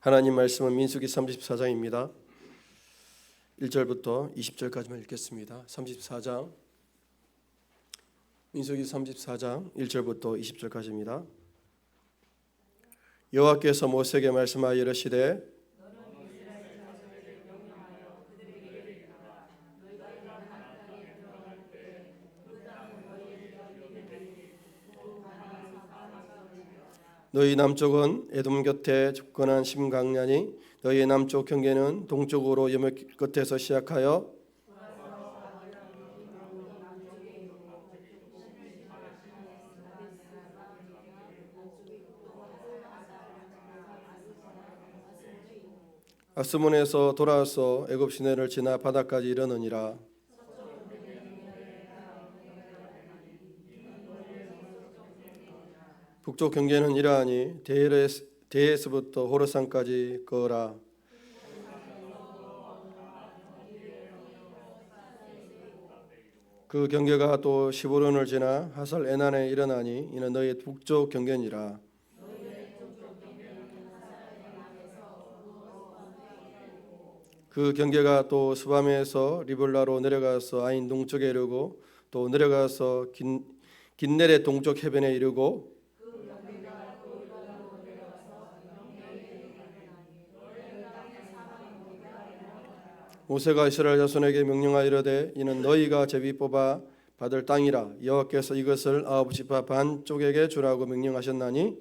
하나님 말씀은 민수기 34장입니다. 1절부터 20절까지만 읽겠습니다. 34장 민수기 34장 1절부터 20절까지입니다. 여호와께서 모세에게 말씀하여 이르시되 너희 남쪽은 에돔 곁에 접근한 심강야니 너희의 남쪽 경계는 동쪽으로 여맥 끝에서 시작하여 아스몬에서 돌아와서 애굽 시내를 지나 바다까지 이르느니라. 북쪽 경계는 이러하니 데에스부터 호르산까지 거라. 그 경계가 또 시보론을 지나 하살 에난에 일어나니 이는 너희 북쪽 경계니라. 그 경계가 또 스밤에서 리블라로 내려가서 아인 동쪽에 이르고 또 내려가서 긴네레 동쪽 해변에 이르고 모세가 이스라엘 자손에게 명령하여 이르되 이는 너희가 제비 뽑아 받을 땅이라. 여호와께서 이것을 아홉 지파 반 쪽에게 주라고 명령하셨나니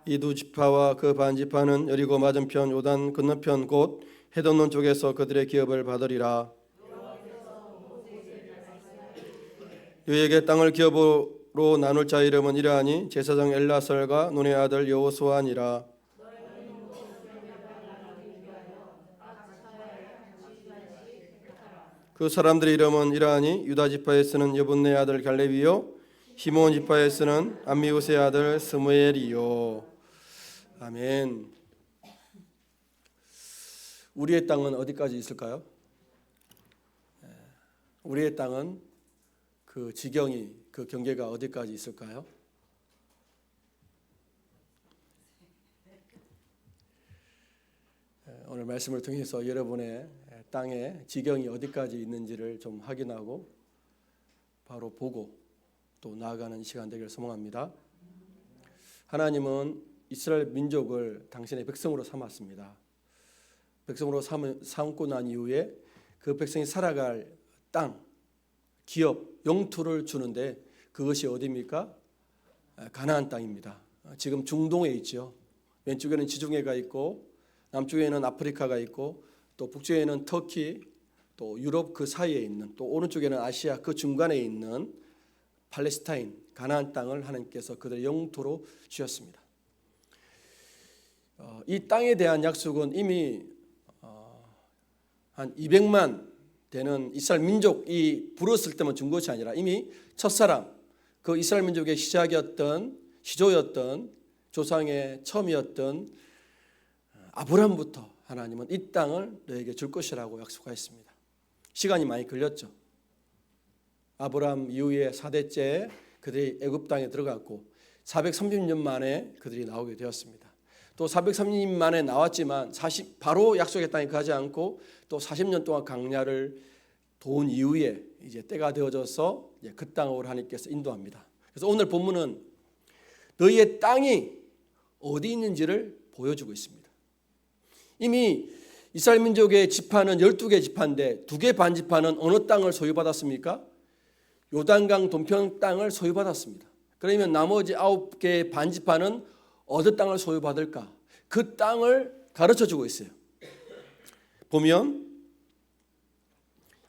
이 두 지파와 그 반 지파는 여리고 맞은편 요단 건너편 곧 헤돈론 쪽에서 그들의 기업을 받으리라. 너희에게 땅을 기업으로 나눌 자 이름은 이러하니 제사장 엘라살과 눈의 아들 여호수아니라. 그 사람들의 이름은 이러하니 유다 지파에 쓰는 여분네 아들 갈렙이요 시몬 지파에 쓰는 암미우스의 아들 스무엘이요. 아멘. 우리의 땅은 어디까지 있을까요? 우리의 땅은 그 지경이 그 경계가 어디까지 있을까요? 오늘 말씀을 통해서 여러분의 땅의 지경이 어디까지 있는지를 좀 확인하고 바로 보고 또 나아가는 시간 되기를 소망합니다. 하나님은 이스라엘 민족을 당신의 백성으로 삼았습니다. 백성으로 삼고 난 이후에 그 백성이 살아갈 땅, 기업, 영토를 주는데 그것이 어디입니까? 가나안 땅입니다. 지금 중동에 있죠. 왼쪽에는 지중해가 있고 남쪽에는 아프리카가 있고 또 북쪽에는 터키, 또 유럽 그 사이에 있는 또 오른쪽에는 아시아 그 중간에 있는 팔레스타인, 가나안 땅을 하나님께서 그들의 영토로 주셨습니다. 이 땅에 대한 약속은 이미 한 200만 되는 이스라엘 민족이 부르었을 때만 준 것이 아니라 이미 첫사람 그 이스라엘 민족의 시작이었던 시조였던 조상의 처음이었던 아브라함부터 하나님은 이 땅을 너에게 줄 것이라고 약속하였습니다. 시간이 많이 걸렸죠. 아브라함 이후에 4대째 그들이 애굽 땅에 들어갔고 430년 만에 그들이 나오게 되었습니다. 또 430년 만에 나왔지만 바로 약속의 땅에 가지 않고 또 40년 동안 광야를 도운 이후에 이제 때가 되어져서 그 땅으로 하나님께서 인도합니다. 그래서 오늘 본문은 너희의 땅이 어디 있는지를 보여주고 있습니다. 이미 이스라엘 민족의 지파는 12개 지파인데 2개 반 지파는 어느 땅을 소유받았습니까? 요단강 동편 땅을 소유받았습니다. 그러면 나머지 9개 반 지파는 어느 땅을 소유받을까? 그 땅을 가르쳐주고 있어요. 보면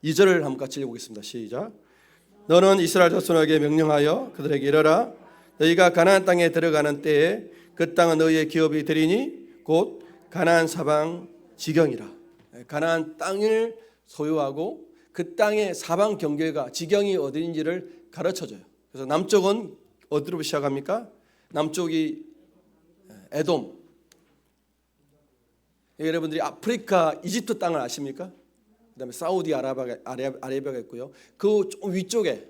2절을 한번 같이 읽어보겠습니다. 시작. 너는 이스라엘 자손에게 명령하여 그들에게 이르라. 너희가 가나안 땅에 들어가는 때에 그 땅은 너희의 기업이 되리니 곧 가나안 사방 지경이라. 가나안 땅을 소유하고 그 땅의 사방 경계가 지경이 어디인지를 가르쳐줘요. 그래서 남쪽은 어디로 시작합니까? 남쪽이 에돔. 여러분들이 아프리카 이집트 땅을 아십니까? 그다음에 사우디아라비아가 있고요. 그 좀 위쪽에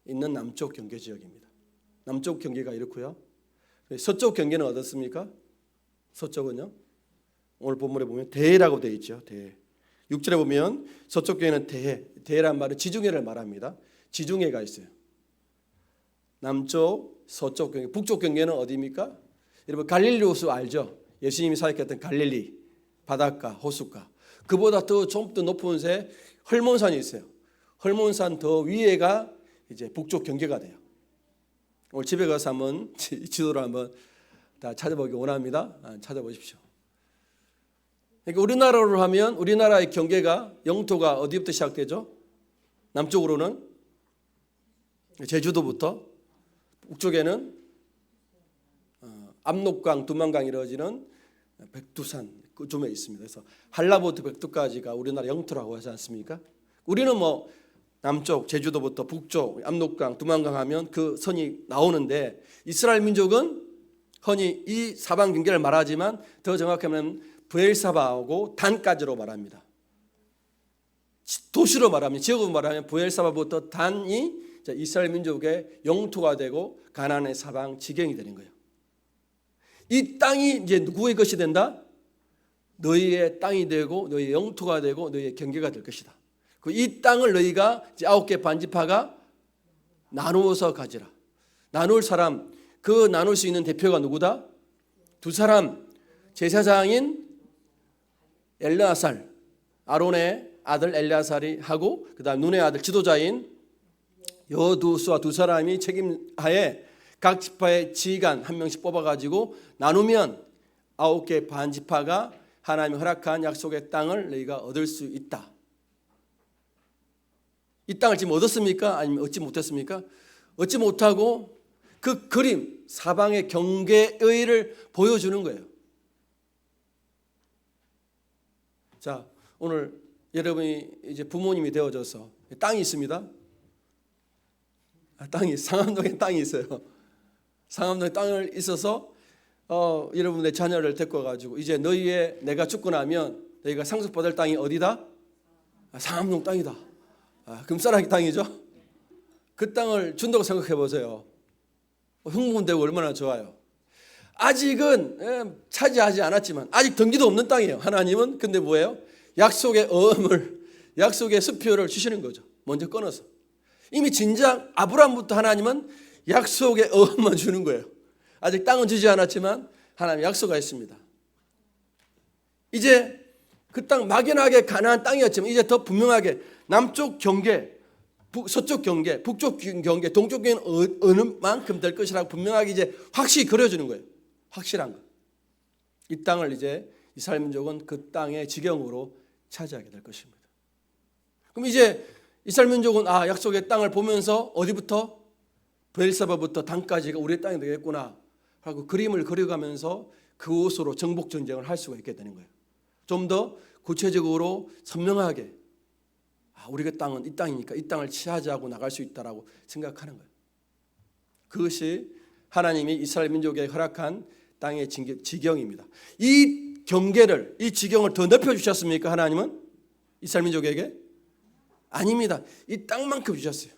있는 남쪽 경계 지역입니다. 남쪽 경계가 이렇고요. 서쪽 경계는 어떻습니까? 서쪽은요. 오늘 본문에 보면 대해라고 되어 있죠. 대해. 6절에 보면 서쪽 경계는 대해. 대해란 말은 지중해를 말합니다. 지중해가 있어요. 남쪽, 서쪽 경계, 북쪽 경계는 어디입니까? 여러분 갈릴리 호수 알죠? 예수님이 사역했던 갈릴리 바닷가, 호숫가. 그보다 좀 더 높은 곳에 헐몬산이 있어요. 헐몬산 더 위에가 이제 북쪽 경계가 돼요. 오늘 집에 가서 한번 지도를 한번 다 찾아보기 원합니다. 찾아보십시오. 그러니까 우리나라로 하면 우리나라의 경계가 영토가 어디부터 시작되죠? 남쪽으로는 제주도부터, 북쪽에는 압록강, 두만강이 이루어지는 백두산 그쯤에 있습니다. 그래서 한라부터 백두까지가 우리나라 영토라고 하지 않습니까? 우리는 뭐 남쪽 제주도부터 북쪽 압록강, 두만강 하면 그 선이 나오는데 이스라엘 민족은 흔히 이 사방 경계를 말하지만 더 정확하면 브엘사바하고 단까지로 말합니다. 도시로 말하면 지역으로 말하면 브엘사바부터 단이 이스라엘 민족의 영토가 되고 가나안의 사방 지경이 되는 거예요. 이 땅이 이제 누구의 것이 된다? 너희의 땅이 되고 너희의 영토가 되고 너희의 경계가 될 것이다. 이 땅을 너희가 이제 9개 반지파가 나누어서 가지라. 나눌 사람, 그 나눌 수 있는 대표가 누구다? 두 사람, 제사장인 엘르아살, 아론의 아들 엘르아살이 하고 그다음 눈의 아들 지도자인 여두수와 두 사람이 책임하에 각 지파의 지휘관 한 명씩 뽑아가지고 나누면 9개 반지파가 하나님이 허락한 약속의 땅을 너희가 얻을 수 있다. 이 땅을 지금 얻었습니까? 아니면 얻지 못했습니까? 얻지 못하고 그 그림, 사방의 경계의를 보여주는 거예요. 자, 오늘 여러분이 이제 부모님이 되어져서 땅이 있습니다. 상암동에 땅이 있어요. 상암동에 땅을 있어서 여러분의 자녀를 데리고 가지고 이제 내가 죽고 나면 너희가 상속받을 땅이 어디다? 상암동 땅이다. 금싸라기 땅이죠. 그 땅을 준다고 생각해 보세요. 흥분되고 얼마나 좋아요. 아직은 차지하지 않았지만 아직 등기도 없는 땅이에요. 하나님은 근데 뭐예요? 약속의 어음을, 약속의 수표를 주시는 거죠. 먼저 끊어서. 이미 진작 아브라함부터 하나님은 약속의 어음만 주는 거예요. 아직 땅은 주지 않았지만 하나님 약속가 있습니다. 이제 그 땅 막연하게 가나안 땅이었지만 이제 더 분명하게 남쪽 경계, 서쪽 경계, 북쪽 경계, 동쪽 경계는 어느 만큼 될 것이라고 분명하게 이제 확실히 그려주는 거예요. 확실한 거. 이 땅을 이제 이스라엘 민족은 그 땅의 지경으로 차지하게 될 것입니다. 그럼 이제 이스라엘 민족은 약속의 땅을 보면서 어디부터? 브엘사바부터 단까지가 우리의 땅이 되겠구나 하고 그림을 그려가면서 그곳으로 정복 전쟁을 할 수가 있게 되는 거예요. 좀 더 구체적으로 선명하게 우리가 땅은 이 땅이니까 이 땅을 차지하고 나갈 수 있다라고 생각하는 거예요. 그것이 하나님이 이스라엘 민족에 허락한 땅의 지경입니다. 이 경계를, 이 지경을 더 넓혀주셨습니까? 하나님은 이스라엘 민족에게? 아닙니다. 이 땅만큼 주셨어요.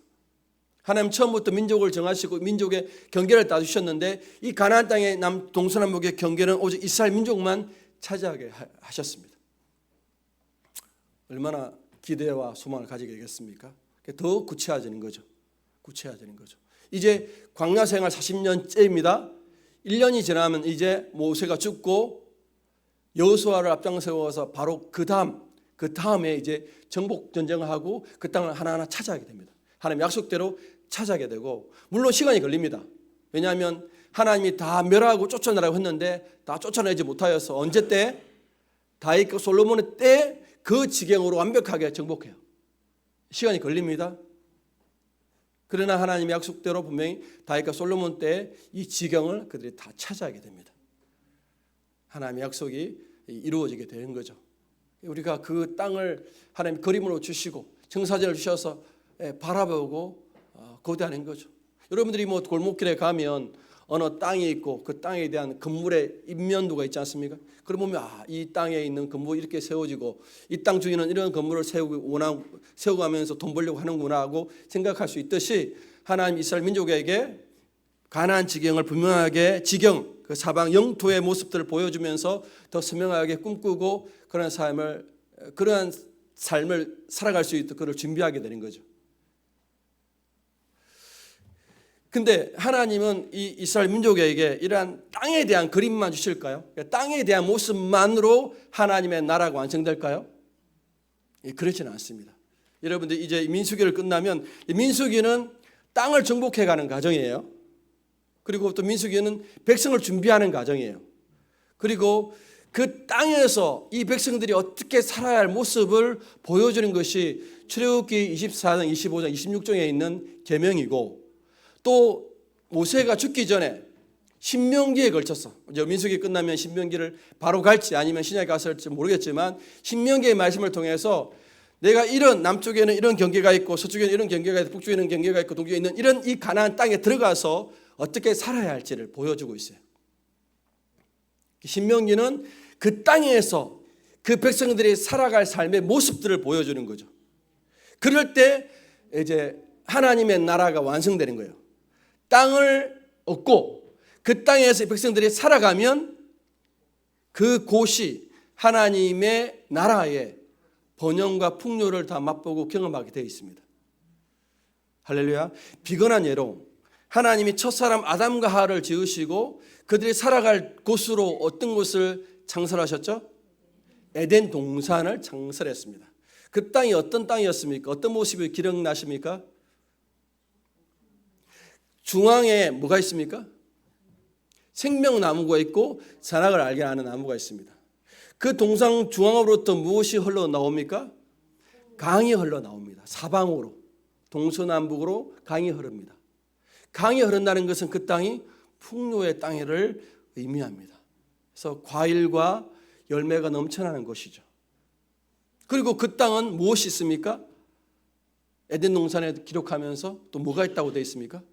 하나님 처음부터 민족을 정하시고 민족의 경계를 다 주셨는데 이 가나안 땅의 동서남북의 경계는 오직 이스라엘 민족만 차지하게 하셨습니다. 얼마나 기대와 소망을 가지게 되겠습니까? 더 구체화되는 거죠. 구체화되는 거죠. 이제 광야 생활 40년째입니다. 1년이 지나면 이제 모세가 죽고 여호수아를 앞장 세워서 바로 그 다음에 이제 정복 전쟁을 하고 그 땅을 하나하나 차지하게 됩니다. 하나님 약속대로 차지하게 되고 물론 시간이 걸립니다. 왜냐하면 하나님이 다 멸하고 쫓아내라고 했는데 다 쫓아내지 못하여서 언제 때? 다윗과 솔로몬의 때 그 지경으로 완벽하게 정복해요. 시간이 걸립니다. 그러나 하나님의 약속대로 분명히 다윗과 솔로몬 때 이 지경을 그들이 다 차지하게 됩니다. 하나님의 약속이 이루어지게 되는 거죠. 우리가 그 땅을 하나님 그림으로 주시고 청사진을 주셔서 바라보고 거대하는 거죠. 여러분들이 뭐 골목길에 가면 어느 땅이 있고 그 땅에 대한 건물의 인면도가 있지 않습니까? 그러고 보면 이 땅에 있는 건물이 이렇게 세워지고 이 땅 주인은 이런 건물을 세우면서 돈 벌려고 하는구나 하고 생각할 수 있듯이 하나님 이스라엘 민족에게 가나안 지경을 분명하게 그 사방 영토의 모습들을 보여주면서 더 선명하게 꿈꾸고 그러한 삶을 살아갈 수 있도록 그를 준비하게 되는 거죠. 근데 하나님은 이 이스라엘 민족에게 이러한 땅에 대한 그림만 주실까요? 땅에 대한 모습만으로 하나님의 나라가 완성될까요? 그렇지는 않습니다. 여러분들 이제 민수기를 끝나면 민수기는 땅을 정복해가는 과정이에요. 그리고 또 민수기는 백성을 준비하는 과정이에요. 그리고 그 땅에서 이 백성들이 어떻게 살아야 할 모습을 보여주는 것이 출애굽기 24장, 25장, 26장에 있는 계명이고 또 모세가 죽기 전에 신명기에 걸쳐서 민수기 끝나면 신명기를 바로 갈지 아니면 신약에 갔을지 모르겠지만 신명기의 말씀을 통해서 내가 이런 남쪽에는 이런 경계가 있고 서쪽에는 이런 경계가 있고 북쪽에는 경계가 있고 동쪽에 있는 이런 이 가나안 땅에 들어가서 어떻게 살아야 할지를 보여주고 있어요. 신명기는 그 땅에서 그 백성들이 살아갈 삶의 모습들을 보여주는 거죠. 그럴 때 이제 하나님의 나라가 완성되는 거예요. 땅을 얻고 그 땅에서 백성들이 살아가면 그 곳이 하나님의 나라의 번영과 풍요를 다 맛보고 경험하게 되어 있습니다. 할렐루야. 비건한 예로 하나님이 첫사람 아담과 하와를 지으시고 그들이 살아갈 곳으로 어떤 곳을 창설하셨죠? 에덴 동산을 창설했습니다. 그 땅이 어떤 땅이었습니까? 어떤 모습이 기억나십니까? 중앙에 뭐가 있습니까? 생명나무가 있고 선악을 알게 하는 나무가 있습니다. 그 동상 중앙으로부터 무엇이 흘러나옵니까? 강이 흘러나옵니다. 사방으로 동서남북으로 강이 흐릅니다. 강이 흐른다는 것은 그 땅이 풍요의 땅을 의미합니다. 그래서 과일과 열매가 넘쳐나는 것이죠. 그리고 그 땅은 무엇이 있습니까? 에덴 동산에 기록하면서 또 뭐가 있다고 되어 있습니까?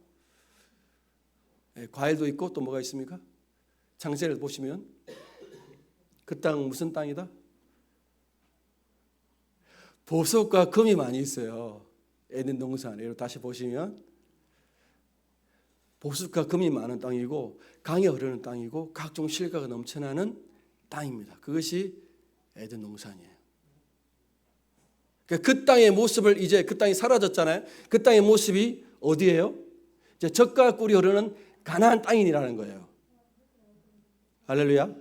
과일도 있고 또 뭐가 있습니까? 창세를 보시면 그 땅은 무슨 땅이다? 보석과 금이 많이 있어요. 에덴 동산에 다시 보시면 보석과 금이 많은 땅이고 강이 흐르는 땅이고 각종 실과가 넘쳐나는 땅입니다. 그것이 에덴 동산이에요. 그 땅의 모습을 이제 그 땅이 사라졌잖아요. 그 땅의 모습이 어디예요? 이제 젖과 꿀이 흐르는 가나안 땅이라는 거예요. 할렐루야.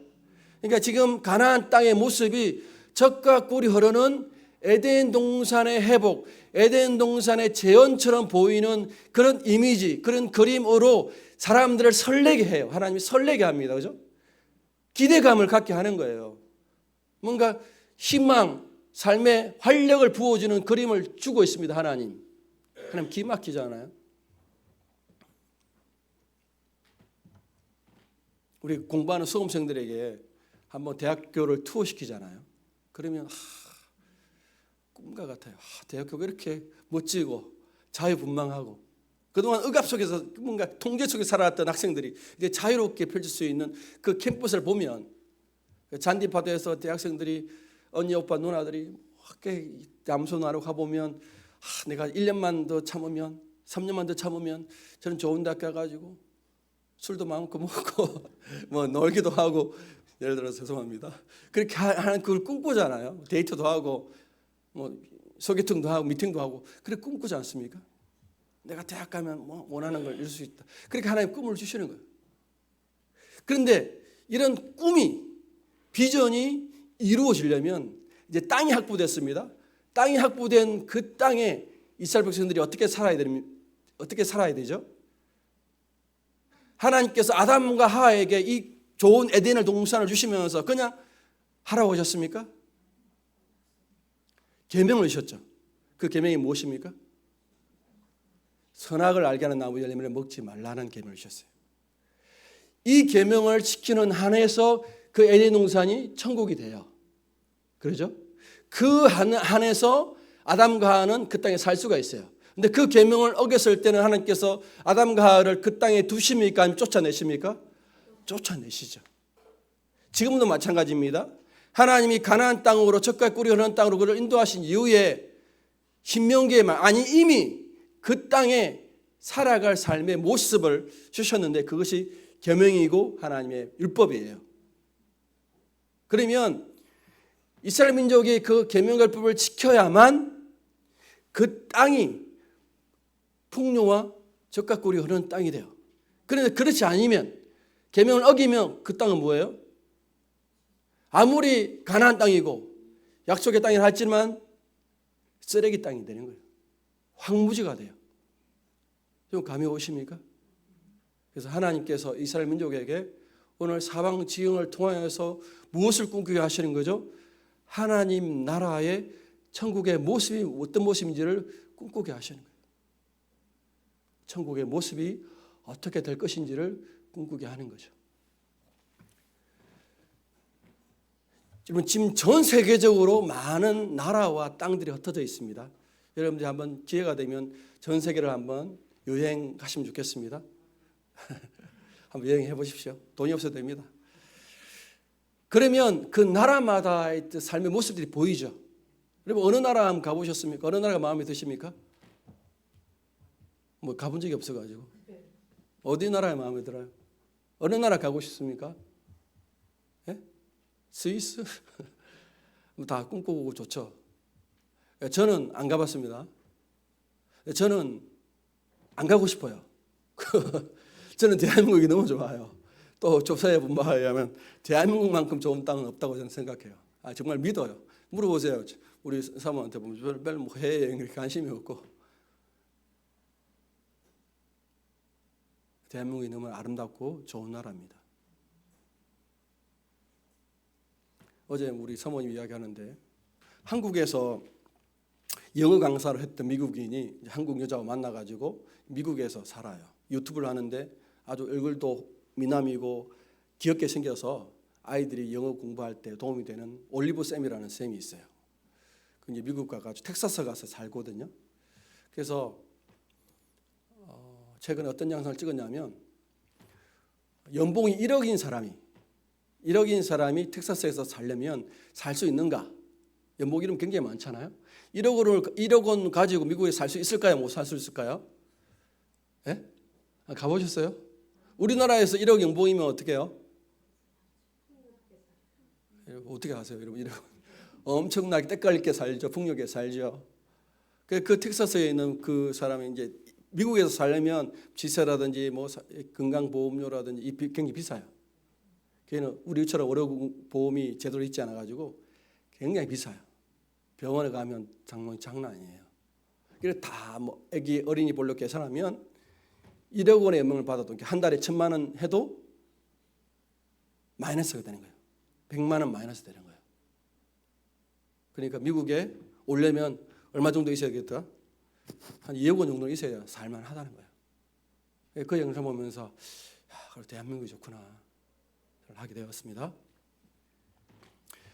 그러니까 지금 가나안 땅의 모습이 젖과 꿀이 흐르는 에덴 동산의 회복, 에덴 동산의 재현처럼 보이는 그런 이미지, 그런 그림으로 사람들을 설레게 해요. 하나님이 설레게 합니다. 그죠? 기대감을 갖게 하는 거예요. 뭔가 희망, 삶의 활력을 부어주는 그림을 주고 있습니다. 하나님 기막히잖아요. 우리 공부하는 수험생들에게 한번 대학교를 투어시키잖아요. 그러면 꿈과 같아요. 대학교가 이렇게 멋지고 자유분방하고 그동안 억압 속에서 뭔가 통제 속에 살아왔던 학생들이 이제 자유롭게 펼칠 수 있는 그 캠퍼스를 보면 잔디밭에서 대학생들이 언니 오빠 누나들이 함께 담소나루 가보면 내가 1년만 더 참으면 3년만 더 참으면 저는 좋은 대학 가가지고 술도 마음껏 먹고 뭐 놀기도 하고 예를 들어서 죄송합니다. 그렇게 하는 그걸 꿈꾸잖아요. 데이트도 하고 뭐 소개팅도 하고 미팅도 하고 그렇게 꿈꾸지 않습니까? 내가 대학 가면 뭐 원하는 걸 이룰 수 있다. 그렇게 하나님 꿈을 주시는 거예요. 그런데 이런 꿈이 비전이 이루어지려면 이제 땅이 확보됐습니다. 땅이 확보된 그 땅에 이스라엘 백성들이 어떻게 살아야 되죠? 하나님께서 아담과 하와에게 이 좋은 에덴을 동산을 주시면서 그냥 하라고 하셨습니까? 계명을 주셨죠. 그 계명이 무엇입니까? 선악을 알게 하는 나무 열매를 먹지 말라는 계명을 주셨어요. 이 계명을 지키는 한에서 그 에덴 동산이 천국이 돼요. 그렇죠? 그 한에서 아담과 하와는 그 땅에 살 수가 있어요. 근데 그 계명을 어겼을 때는 하나님께서 아담과 하와를 그 땅에 두십니까? 아니면 쫓아내십니까? 쫓아내시죠. 지금도 마찬가지입니다. 하나님이 가나안 땅으로 젖과 꿀이 흐르는 땅으로 그를 인도하신 이후에 신명기에만 아니 이미 그 땅에 살아갈 삶의 모습을 주셨는데 그것이 계명이고 하나님의 율법이에요. 그러면 이스라엘 민족이 그 계명율법을 지켜야만 그 땅이 풍요와 젖과 꿀이 흐르는 땅이 돼요. 그런데 그렇지 않으면 계명을 어기면 그 땅은 뭐예요? 아무리 가나안 땅이고 약속의 땅이라 할지만 쓰레기 땅이 되는 거예요. 황무지가 돼요. 좀 감이 오십니까? 그래서 하나님께서 이스라엘 민족에게 오늘 사방 지경을 통하여서 무엇을 꿈꾸게 하시는 거죠? 하나님 나라의 천국의 모습이 어떤 모습인지를 꿈꾸게 하시는 거예요. 천국의 모습이 어떻게 될 것인지를 꿈꾸게 하는 거죠. 지금 전 세계적으로 많은 나라와 땅들이 흩어져 있습니다. 여러분들이 한번 기회가 되면 전 세계를 한번 여행 가시면 좋겠습니다. 한번 여행해 보십시오. 돈이 없어도 됩니다. 그러면 그 나라마다의 삶의 모습들이 보이죠. 여러분 어느 나라 한번 가보셨습니까? 어느 나라가 마음에 드십니까? 뭐 가본 적이 없어가지고. 어디 나라에 마음에 들어요? 어느 나라 가고 싶습니까? 예? 스위스? 다 꿈꾸고 좋죠. 저는 안 가봤습니다. 저는 안 가고 싶어요. 저는 대한민국이 너무 좋아요. 또 조사해 본 바에 의하면 대한민국만큼 좋은 땅은 없다고 저는 생각해요. 정말 믿어요. 물어보세요. 우리 사모한테 보면 별로 뭐 해외여행에 관심이 없고 대한민국이 너무 아름답고 좋은 나라입니다. 어제 우리 사모님 이야기하는데 한국에서 영어 강사를 했던 미국인이 한국 여자와 만나가지고 미국에서 살아요. 유튜브를 하는데 아주 얼굴도 미남이고 귀엽게 생겨서 아이들이 영어 공부할 때 도움이 되는 올리브 쌤이라는 쌤이 있어요. 이제 미국 가가지고 텍사스 가서 살거든요. 그래서 최근에 어떤 영상을 찍었냐면 연봉이 1억인 사람이 텍사스에서 살려면 살 수 있는가? 연봉 이름 굉장히 많잖아요. 1억 원 가지고 미국에 살 수 있을까요? 못 살 수 있을까요? 예? 가보셨어요? 우리나라에서 1억 연봉이면 어떻게 해요? 어떻게 하세요? 여러분 1억 엄청나게 때깔 있게 살죠. 풍요하게 살죠. 그 텍사스에 있는 그 사람이 이제 미국에서 살려면 지세라든지 뭐 건강보험료라든지 굉장히 비싸요. 걔는 우리처럼 의료보험이 제대로 있지 않아 가지고 굉장히 비싸요. 병원에 가면 장난 아니에요. 그래서 다 뭐 아기 어린이 볼로 계산하면 1억 원의 연봉을 받아도 한 달에 1,000만 원 해도 마이너스가 되는 거예요. 100만 원 마이너스 되는 거예요. 그러니까 미국에 오려면 얼마 정도 있어야겠다? 한 2억 원 정도 있어야 살만하다는 거예요. 그 영상 보면서 그래 대한민국이 좋구나 하게 되었습니다.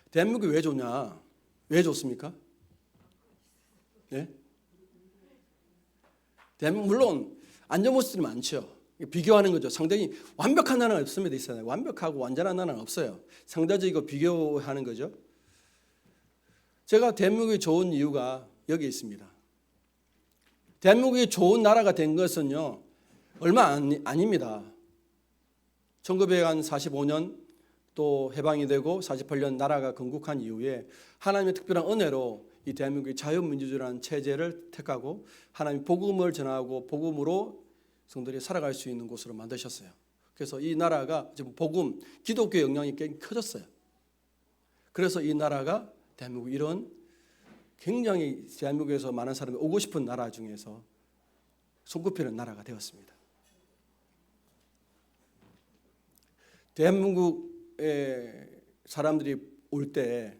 대한민국이 왜 좋냐? 왜 좋습니까? 네? 대한민국 물론 안 좋은 모습들이 많죠. 비교하는 거죠. 상당히 완벽한 나라는 없습니다. 있어요. 완벽하고 완전한 나라는 없어요. 상대적이고 비교하는 거죠. 제가 대한민국이 좋은 이유가 여기 있습니다. 대한민국이 좋은 나라가 된 것은요 얼마 아닙니다. 1945년 또 해방이 되고 48년 나라가 건국한 이후에 하나님의 특별한 은혜로 이 대한민국이 자유민주주의라는 체제를 택하고 하나님 복음을 전하고 복음으로 성도들이 살아갈 수 있는 곳으로 만드셨어요. 그래서 이 나라가 지금 복음, 기독교 영향이 꽤 커졌어요. 그래서 이 나라가 대한민국 이런 굉장히 대한민국에서 많은 사람이 오고 싶은 나라 중에서 손꼽히는 나라가 되었습니다. 대한민국에 사람들이 올 때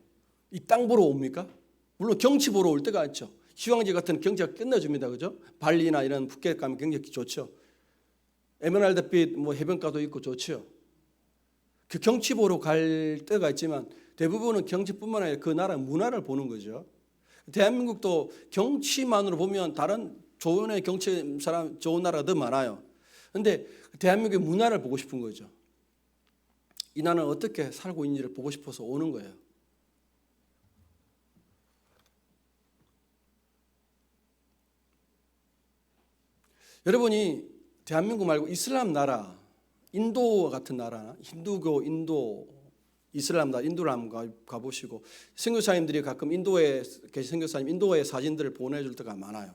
이 땅 보러 옵니까? 물론 경치 보러 올 때가 있죠. 휴양지 같은 경치가 끝내줍니다. 그죠? 발리나 이런 푸켓 가면 굉장히 좋죠. 에메랄드빛 뭐 해변가도 있고 좋죠. 그 경치 보러 갈 때가 있지만 대부분은 경치뿐만 아니라 그 나라 문화를 보는 거죠. 대한민국도 경치만으로 보면 다른 좋은 경치 사람 좋은 나라가 더 많아요. 그런데 대한민국의 문화를 보고 싶은 거죠. 이 나라는 어떻게 살고 있는지를 보고 싶어서 오는 거예요. 여러분이 대한민국 말고 이슬람 나라, 인도 같은 나라, 힌두교, 인도, 이슬람 나라, 인도를 한번 가보시고 선교사님들이 가끔 인도에 계신 선교사님 인도의 사진들을 보내줄 때가 많아요.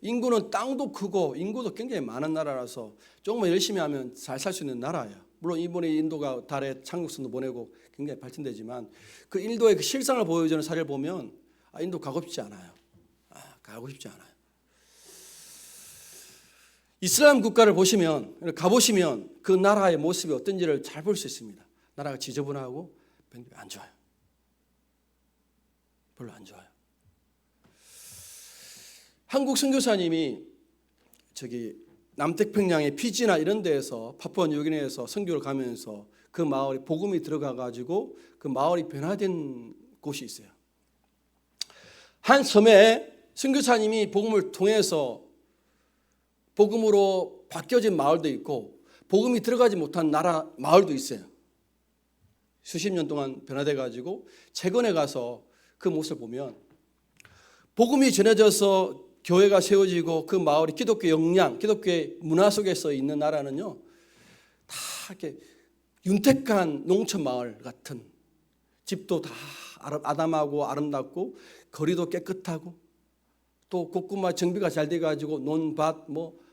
인구는 땅도 크고 인구도 굉장히 많은 나라라서 조금만 열심히 하면 잘 살 수 있는 나라예요. 물론 이번에 인도가 달에 착륙선도 보내고 굉장히 발전되지만 그 인도의 그 실상을 보여주는 사례를 보면 인도 가고 싶지 않아요. 가고 싶지 않아요. 이슬람 국가를 보시면 가보시면 그 나라의 모습이 어떤지를 잘 볼 수 있습니다. 나라가 지저분하고 안 좋아요. 별로 안 좋아요. 한국 선교사님이 남태평양의 피지나 이런 데에서 파푸아뉴기니아에서 선교를 가면서 그 마을에 복음이 들어가 가지고 그 마을이 변화된 곳이 있어요. 한 섬에 선교사님이 복음을 통해서 복음으로 바뀌어진 마을도 있고 복음이 들어가지 못한 나라 마을도 있어요. 수십 년 동안 변화돼 가지고 재건에 가서 그 모습을 보면 복음이 전해져서 교회가 세워지고 그 마을이 기독교 역량, 기독교의 문화 속에서 있는 나라는요, 다 이렇게 윤택한 농촌 마을 같은, 집도 다 아담하고 아름답고 거리도 깨끗하고 또 곳곳마다 정비가 잘 돼가지고 논밭,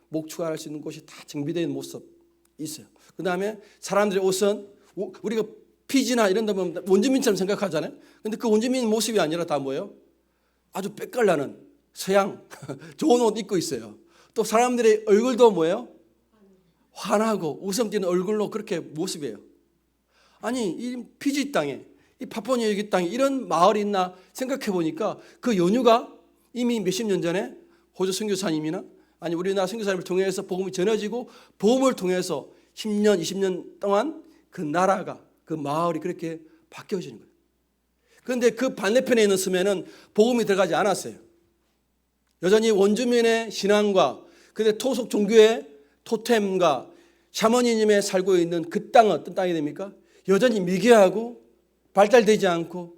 목축할 수 있는 곳이 다 정비되어 있는 모습 있어요. 그 다음에 사람들의 옷은 우리가 피지나 이런 데 보면 원주민처럼 생각하잖아요. 근데 그 원주민 모습이 아니라 다 뭐예요? 아주 빽깔나는 서양 좋은 옷 입고 있어요. 또 사람들의 얼굴도 뭐예요? 환하고 웃음 띄는 얼굴로 그렇게 모습이에요. 아니 이 피지 땅에, 이 파푸아뉴기니 땅에 이런 마을이 있나 생각해 보니까 그 연유가 이미 몇십 년 전에 호주 선교사님이나 아니 우리나라 선교사님을 통해서 복음이 전해지고 복음을 통해서 10년, 20년 동안 그 나라가 그 마을이 그렇게 바뀌어지는 거예요. 그런데 그 반대편에 있는 섬에는 복음이 들어가지 않았어요. 여전히 원주민의 신앙과 그때 토속 종교의 토템과 샤머니즘에 살고 있는 그 땅은 어떤 땅이 됩니까? 여전히 미개하고 발달되지 않고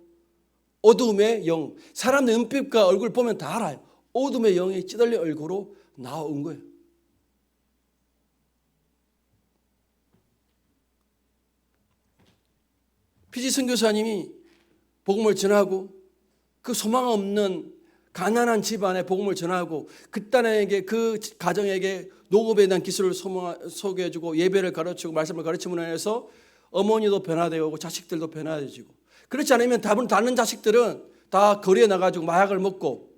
어두움의 영, 사람의 눈빛과 얼굴 보면 다 알아요. 어둠의 영이 찌들린 얼굴로 나온 거예요. 피지 선교사님이 복음을 전하고 그 소망 없는 가난한 집안에 복음을 전하고 그 딸에게 그 가정에게 농업에 대한 기술을 소개해주고 예배를 가르치고 말씀을 가르침으로 인해서 어머니도 변화되고 자식들도 변화되지고 그렇지 않으면 다른 자식들은 다 거리에 나가지고 마약을 먹고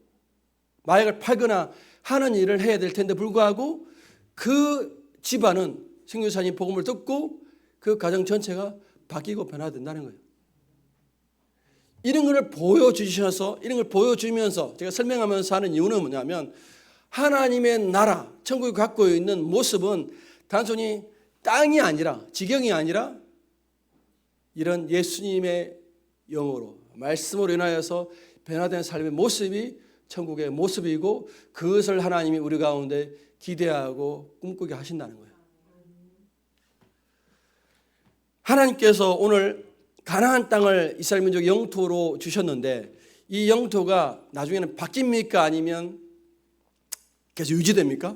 마약을 팔거나 하는 일을 해야 될 텐데 불구하고 그 집안은 선교사님 복음을 듣고 그 가정 전체가 바뀌고 변화된다는 거예요. 이런 걸 보여주셔서 이런 걸 보여주면서 제가 설명하면서 하는 이유는 뭐냐면 하나님의 나라, 천국이 갖고 있는 모습은 단순히 땅이 아니라 지경이 아니라 이런 예수님의 영으로 말씀으로 인하여서 변화된 삶의 모습이 천국의 모습이고 그것을 하나님이 우리 가운데 기대하고 꿈꾸게 하신다는 거예요. 하나님께서 오늘 가나안 땅을 이스라엘 민족 영토로 주셨는데 이 영토가 나중에는 바뀝니까? 아니면 계속 유지됩니까?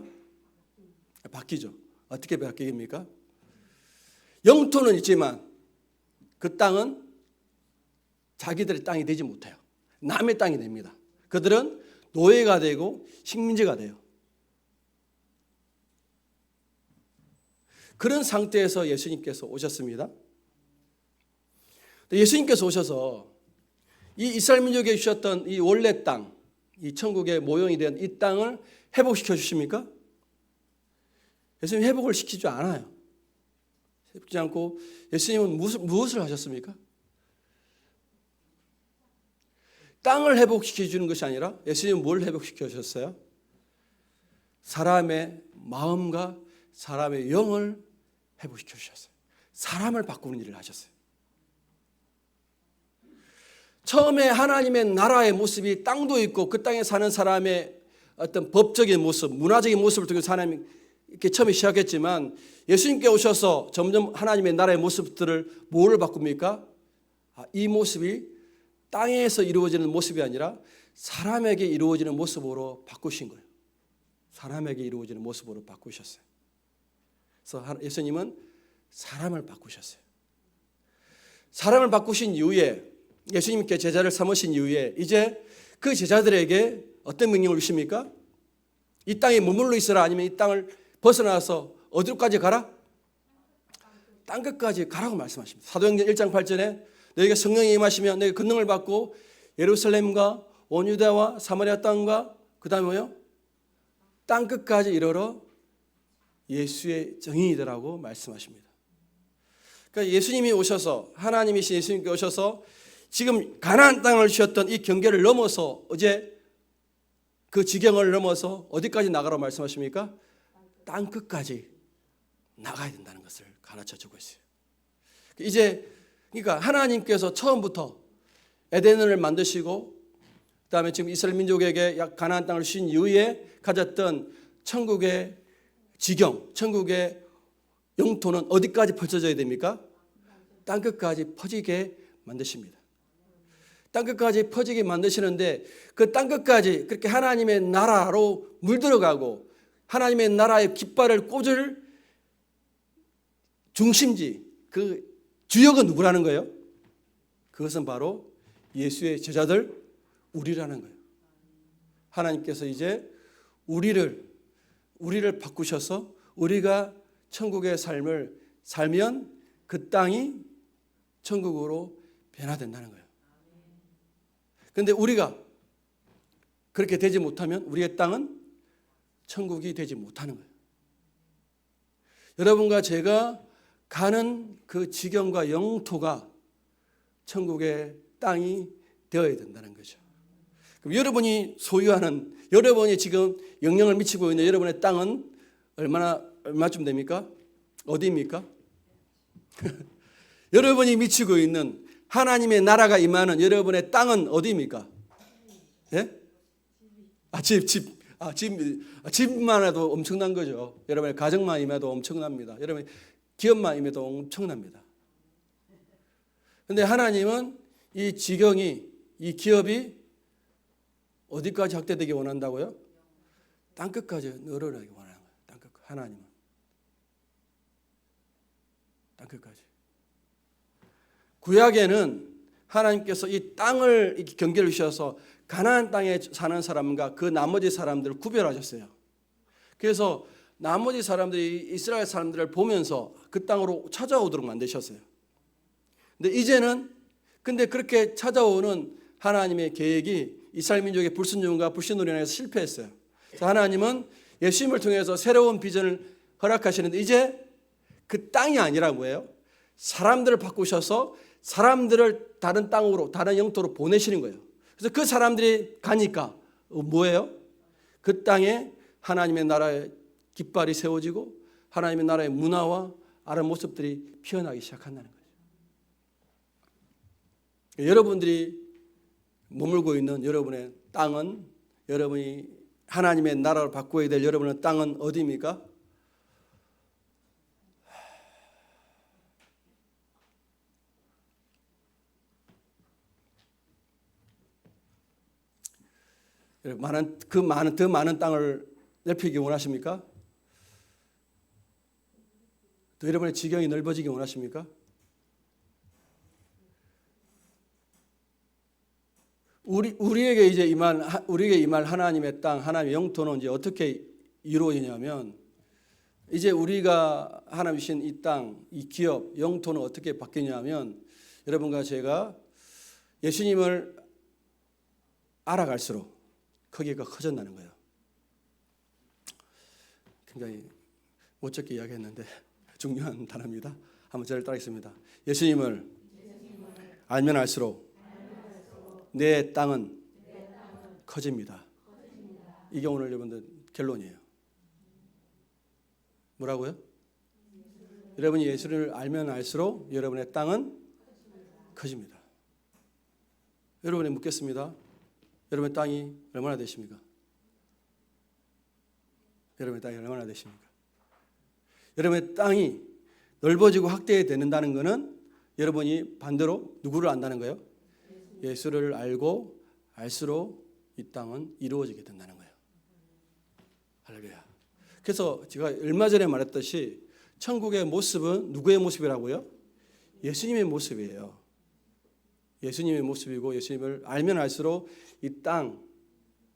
바뀌죠. 어떻게 바뀝니까? 영토는 있지만 그 땅은 자기들의 땅이 되지 못해요. 남의 땅이 됩니다. 그들은 노예가 되고 식민지가 돼요. 그런 상태에서 예수님께서 오셨습니다. 예수님께서 오셔서 이 이스라엘 민족에 주셨던 이 원래 땅, 이 천국의 모형이 된 이 땅을 회복시켜 주십니까? 예수님 회복을 시키지 않아요. 시키지 않고 예수님은 무엇을 하셨습니까? 땅을 회복시켜 주는 것이 아니라 예수님은 뭘 회복시켜 주셨어요? 사람의 마음과 사람의 영을 회복시켜 주셨어요. 사람을 바꾸는 일을 하셨어요. 처음에 하나님의 나라의 모습이 땅도 있고 그 땅에 사는 사람의 어떤 법적인 모습, 문화적인 모습을 통해서 하나님이 이렇게 처음에 시작했지만 예수님께 오셔서 점점 하나님의 나라의 모습들을 뭐를 바꿉니까? 이 모습이 땅에서 이루어지는 모습이 아니라 사람에게 이루어지는 모습으로 바꾸신 거예요. 사람에게 이루어지는 모습으로 바꾸셨어요. 그래서 예수님은 사람을 바꾸셨어요. 사람을 바꾸신 이후에 예수님께 제자를 삼으신 이후에 이제 그 제자들에게 어떤 명령을 주십니까? 이 땅에 머물러 있어라, 아니면 이 땅을 벗어나서 어디로까지 가라? 땅끝까지 가라고 말씀하십니다. 사도행전 1장 8절에 너희가 성령이 임하시면 너희가 권능을 받고 예루살렘과 온 유대와 사마리아 땅과 그 다음에 뭐요? 땅끝까지 이르러 예수의 증인이라고 말씀하십니다. 그러니까 예수님이 오셔서, 하나님이신 예수님께 오셔서 지금 가나안 땅을 주셨던 이 경계를 넘어서 이제 그 지경을 넘어서 어디까지 나가라고 말씀하십니까? 땅끝까지 나가야 된다는 것을 가르쳐 주고 있어요. 이제 그러니까 하나님께서 처음부터 에덴을 만드시고 그다음에 지금 이스라엘 민족에게 가나안 땅을 주신 이후에 가졌던 천국의 지경, 천국의 영토는 어디까지 펼쳐져야 됩니까? 땅끝까지 퍼지게 만드십니다. 땅끝까지 퍼지게 만드시는데 그 땅끝까지 그렇게 하나님의 나라로 물들어가고 하나님의 나라의 깃발을 꽂을 중심지, 그 주역은 누구라는 거예요? 그것은 바로 예수의 제자들, 우리라는 거예요. 하나님께서 이제 우리를 바꾸셔서 우리가 천국의 삶을 살면 그 땅이 천국으로 변화된다는 거예요. 그런데 우리가 그렇게 되지 못하면 우리의 땅은 천국이 되지 못하는 거예요. 여러분과 제가 가는 그 지경과 영토가 천국의 땅이 되어야 된다는 거죠. 그럼 여러분이 소유하는, 여러분이 지금 영향을 미치고 있는 여러분의 땅은 얼마쯤 됩니까? 어디입니까? 여러분이 미치고 있는 하나님의 나라가 임하는 여러분의 땅은 어디입니까? 예? 집만 해도 엄청난 거죠. 여러분의 가정만 임해도 엄청납니다. 여러분의 기업만 임해도 엄청납니다. 그런데 하나님은 이 지경이, 이 기업이 어디까지 확대되기 원한다고요? 땅끝까지 늘어나기 원하는 거예요. 땅끝. 하나님은 땅끝까지. 구약에는 하나님께서 이 땅을 이렇게 경계를 주셔서 가나안 땅에 사는 사람과 그 나머지 사람들을 구별하셨어요. 그래서 나머지 사람들이 이스라엘 사람들을 보면서 그 땅으로 찾아오도록 만드셨어요. 근데 그렇게 찾아오는 하나님의 계획이 이스라엘 민족의 불순종과 불신으로 인해서 실패했어요. 그래서 하나님은 예수님을 통해서 새로운 비전을 허락하시는데 이제 그 땅이 아니라 뭐예요? 사람들을 바꾸셔서 사람들을 다른 땅으로, 다른 영토로 보내시는 거예요. 그래서 그 사람들이 가니까 뭐예요? 그 땅에 하나님의 나라의 깃발이 세워지고 하나님의 나라의 문화와 아름 모습들이 피어나기 시작한다는 거죠. 여러분들이 머물고 있는 여러분의 땅은, 여러분이 하나님의 나라를 바꾸어야 될 여러분의 땅은 어디입니까? 더 많은 땅을 넓히기 원하십니까? 또 여러분의 지경이 넓어지기 원하십니까? 우리에게 임할 하나님의 땅, 하나님의 영토는 이제 어떻게 이루어지냐면, 이제 우리가 하나님 주신 이 땅, 이 기업, 영토는 어떻게 바뀌냐면, 여러분과 제가 예수님을 알아갈수록 크기가 커진다는 거예요. 굉장히 멋쩍게 이야기했는데 중요한 단어입니다. 한번 저를 따르겠습니다. 예수님을 알면 알수록 내 땅은 커집니다. 이게 오늘 여러분들 결론이에요. 뭐라고요? 여러분이 예수를 알면 알수록 여러분의 땅은 커집니다. 여러분이 묻겠습니다. 여러분의 땅이 얼마나 되십니까? 여러분의 땅이 얼마나 되십니까? 여러분의 땅이 넓어지고 확대된다는 것은 여러분이 반대로 누구를 안다는 거예요? 예수를 알고 알수록 이 땅은 이루어지게 된다는 거예요. 할렐루야. 그래서 제가 얼마 전에 말했듯이 천국의 모습은 누구의 모습이라고요? 예수님의 모습이에요. 예수님의 모습이고 예수님을 알면 알수록 이 땅은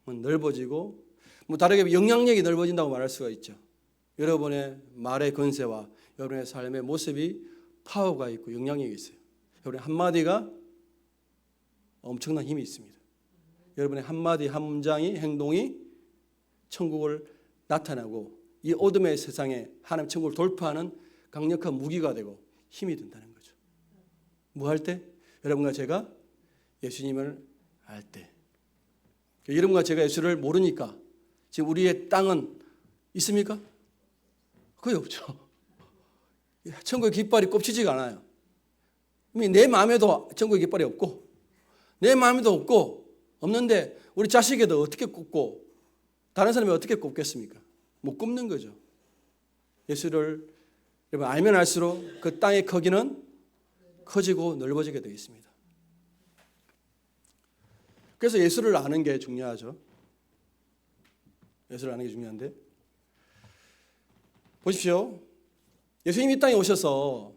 넓어지고 다르게 영향력이 넓어진다고 말할 수가 있죠. 여러분의 말의 권세와 여러분의 삶의 모습이 파워가 있고 영향력이 있어요. 여러분의 한마디가 엄청난 힘이 있습니다. 여러분의 한마디 한 문장이 행동이 천국을 나타나고 이 어둠의 세상에 하나님 천국을 돌파하는 강력한 무기가 되고 힘이 된다는 거죠. 뭐 할 때? 여러분과 제가 예수님을 알 때. 여러분과 제가 예수를 모르니까 지금 우리의 땅은 있습니까? 거의 없죠. 천국의 깃발이 꼽히지가 않아요. 내 마음에도 천국의 깃발이 없고 내 마음에도 없는데 우리 자식에도 어떻게 꼽고 다른 사람이 어떻게 꼽겠습니까? 못 꼽는 거죠. 예수를 여러분 알면 알수록 그 땅의 크기는 커지고 넓어지게 되어 있습니다. 그래서 예수를 아는 게 중요하죠. 예수를 아는 게 중요한데 보십시오. 예수님이 이 땅에 오셔서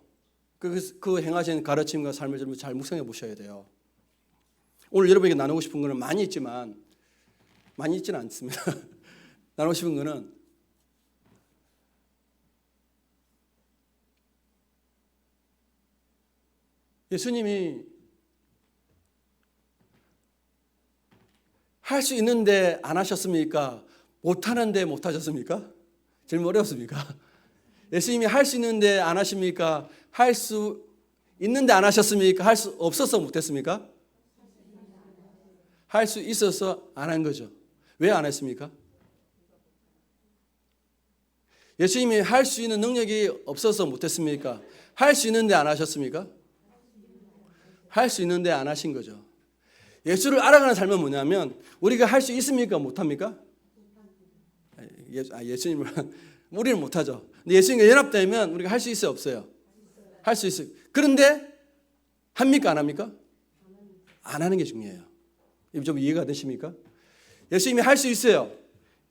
그 행하신 가르침과 삶을 좀 잘 묵상해 보셔야 돼요. 오늘 여러분에게 나누고 싶은 거는 많이 있지는 않습니다. 나누고 싶은 거는 예수님이 할 수 있는데 안 하셨습니까? 못하는데 못하셨습니까? 질문 어렵습니까? 예수님이 할 수 있는데 안 하십니까? 할 수 있는데 안 하셨습니까? 할 수 없어서 못했습니까? 할 수 있어서 안 한 거죠. 왜 안 했습니까? 예수님이 할 수 있는 능력이 없어서 못했습니까? 할 수 있는데 안 하셨습니까? 할 수 있는데 안 하신 거죠. 예수를 알아가는 삶은 뭐냐면 우리가 할 수 있습니까? 못합니까? 예수님을 우리는 못하죠. 근데 예수님과 연합되면 우리가 할 수 있어요? 없어요? 할 수 있어요. 그런데 합니까? 안 합니까? 안 하는 게 중요해요. 좀 이해가 되십니까? 예수님이 할 수 있어요.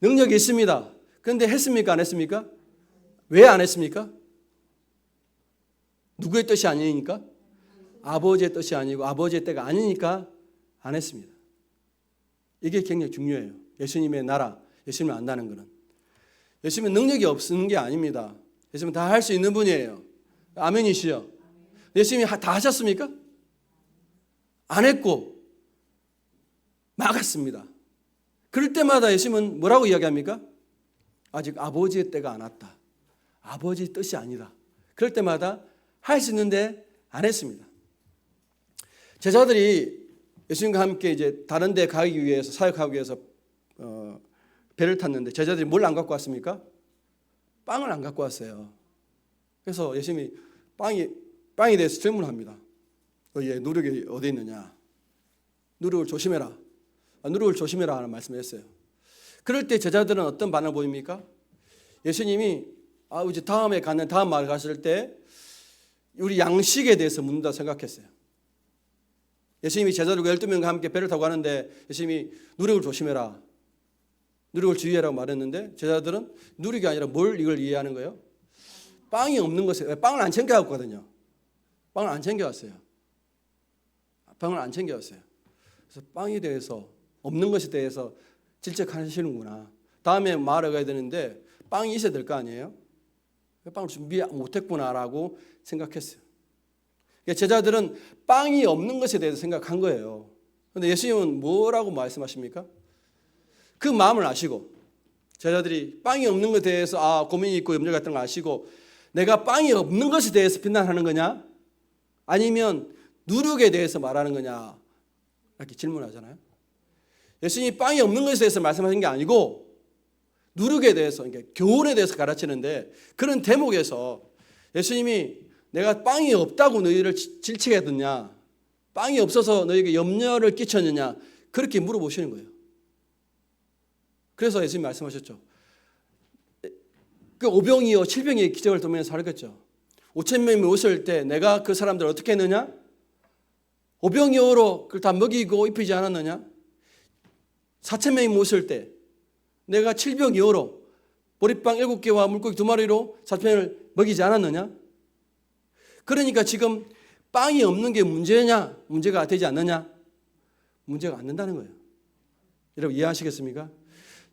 능력이 있습니다. 그런데 했습니까? 안 했습니까? 왜 안 했습니까? 누구의 뜻이 아니니까? 아버지의 뜻이 아니고 아버지의 때가 아니니까 안 했습니다. 이게 굉장히 중요해요. 예수님의 나라, 예수님을 안다는 것은. 예수님은 능력이 없는 게 아닙니다. 예수님은 다 할 수 있는 분이에요. 아멘이시죠? 예수님이 다 하셨습니까? 안 했고 막았습니다. 그럴 때마다 예수님은 뭐라고 이야기합니까? 아직 아버지의 때가 안 왔다. 아버지의 뜻이 아니다. 그럴 때마다 할 수 있는데 안 했습니다. 제자들이 예수님과 함께 이제 다른 데 가기 위해서 사역하기 위해서 배를 탔는데 제자들이 뭘 안 갖고 왔습니까? 빵을 안 갖고 왔어요. 그래서 예수님이 빵에 대해서 질문합니다. 너희의 누룩이 어디 있느냐? 누룩을 조심해라. 누룩을 조심해라 하는 말씀을 했어요. 그럴 때 제자들은 어떤 반응을 보입니까? 예수님이 이제 다음 마을 갔을 때 우리 양식에 대해서 묻는다 생각했어요. 예수님이 제자들과 12명과 함께 배를 타고 가는데 예수님이 누룩을 조심해라. 누룩을 주의하라고 말했는데 제자들은 누룩이 아니라 뭘 이걸 이해하는 거예요? 빵이 없는 것에 빵을 안 챙겨왔거든요. 빵을 안 챙겨왔어요. 그래서 빵에 대해서 없는 것에 대해서 질책하시는구나. 다음에 마을에 가야 되는데 빵이 있어야 될 거 아니에요? 빵을 준비 못했구나라고 생각했어요. 제자들은 빵이 없는 것에 대해서 생각한 거예요. 그런데 예수님은 뭐라고 말씀하십니까? 그 마음을 아시고 제자들이 빵이 없는 것에 대해서 고민이 있고 염려 같은 걸 아시고 내가 빵이 없는 것에 대해서 비난하는 거냐? 아니면 누룩에 대해서 말하는 거냐? 이렇게 질문하잖아요. 예수님이 빵이 없는 것에 대해서 말씀하신 게 아니고 누룩에 대해서, 그러니까 교훈에 대해서 가르치는데 그런 대목에서 예수님이 내가 빵이 없다고 너희를 질책해 듣냐? 빵이 없어서 너희에게 염려를 끼쳤느냐? 그렇게 물어보시는 거예요. 그래서 예수님이 말씀하셨죠. 그 5병이요 7병의 기적을 도면서 살겠죠. 5천 명이 모였을 때 내가 그 사람들을 어떻게 했느냐? 5병이어로 그걸 다 먹이고 입히지 않았느냐? 4천 명이 모였을 때 내가 7병이어로 보리빵 7개와 물고기 2마리로 4천 명을 먹이지 않았느냐? 그러니까 지금 빵이 없는 게 문제냐? 문제가 되지 않느냐? 문제가 안 된다는 거예요. 여러분 이해하시겠습니까?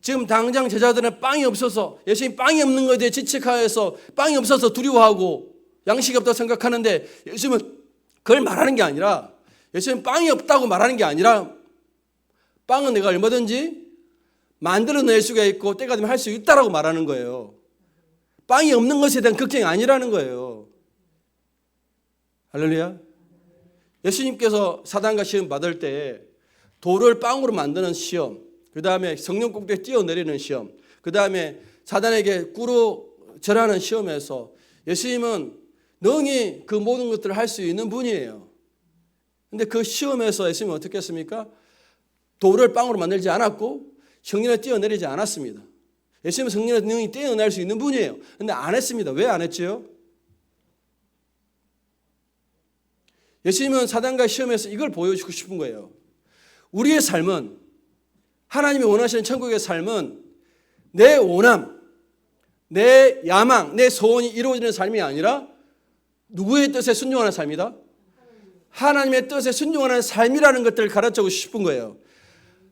지금 당장 제자들은 빵이 없어서 예수님 빵이 없는 것에 대해 지책하여서 빵이 없어서 두려워하고 양식이 없다고 생각하는데 예수님은 그걸 말하는 게 아니라 예수님은 빵이 없다고 말하는 게 아니라 빵은 내가 얼마든지 만들어낼 수가 있고 때가 되면 할 수 있다라고 말하는 거예요. 빵이 없는 것에 대한 걱정이 아니라는 거예요. 할렐루야. 예수님께서 사단과 시험 받을 때 돌을 빵으로 만드는 시험, 그 다음에 성령 꼭대기에 뛰어내리는 시험, 그 다음에 사단에게 꿀로 절하는 시험에서 예수님은 능히 그 모든 것들을 할 수 있는 분이에요. 그런데 그 시험에서 예수님은 어떻게 했습니까? 돌을 빵으로 만들지 않았고 성령에 뛰어내리지 않았습니다. 예수님은 성령에 능히 뛰어낼 수 있는 분이에요. 그런데 안 했습니다. 왜 안 했지요? 예수님은 사단과 시험에서 이걸 보여주고 싶은 거예요. 우리의 삶은 하나님이 원하시는 천국의 삶은 내 원함, 내 야망, 내 소원이 이루어지는 삶이 아니라 누구의 뜻에 순종하는 삶이다? 하나님의 뜻에 순종하는 삶이라는 것들을 가르치고 싶은 거예요.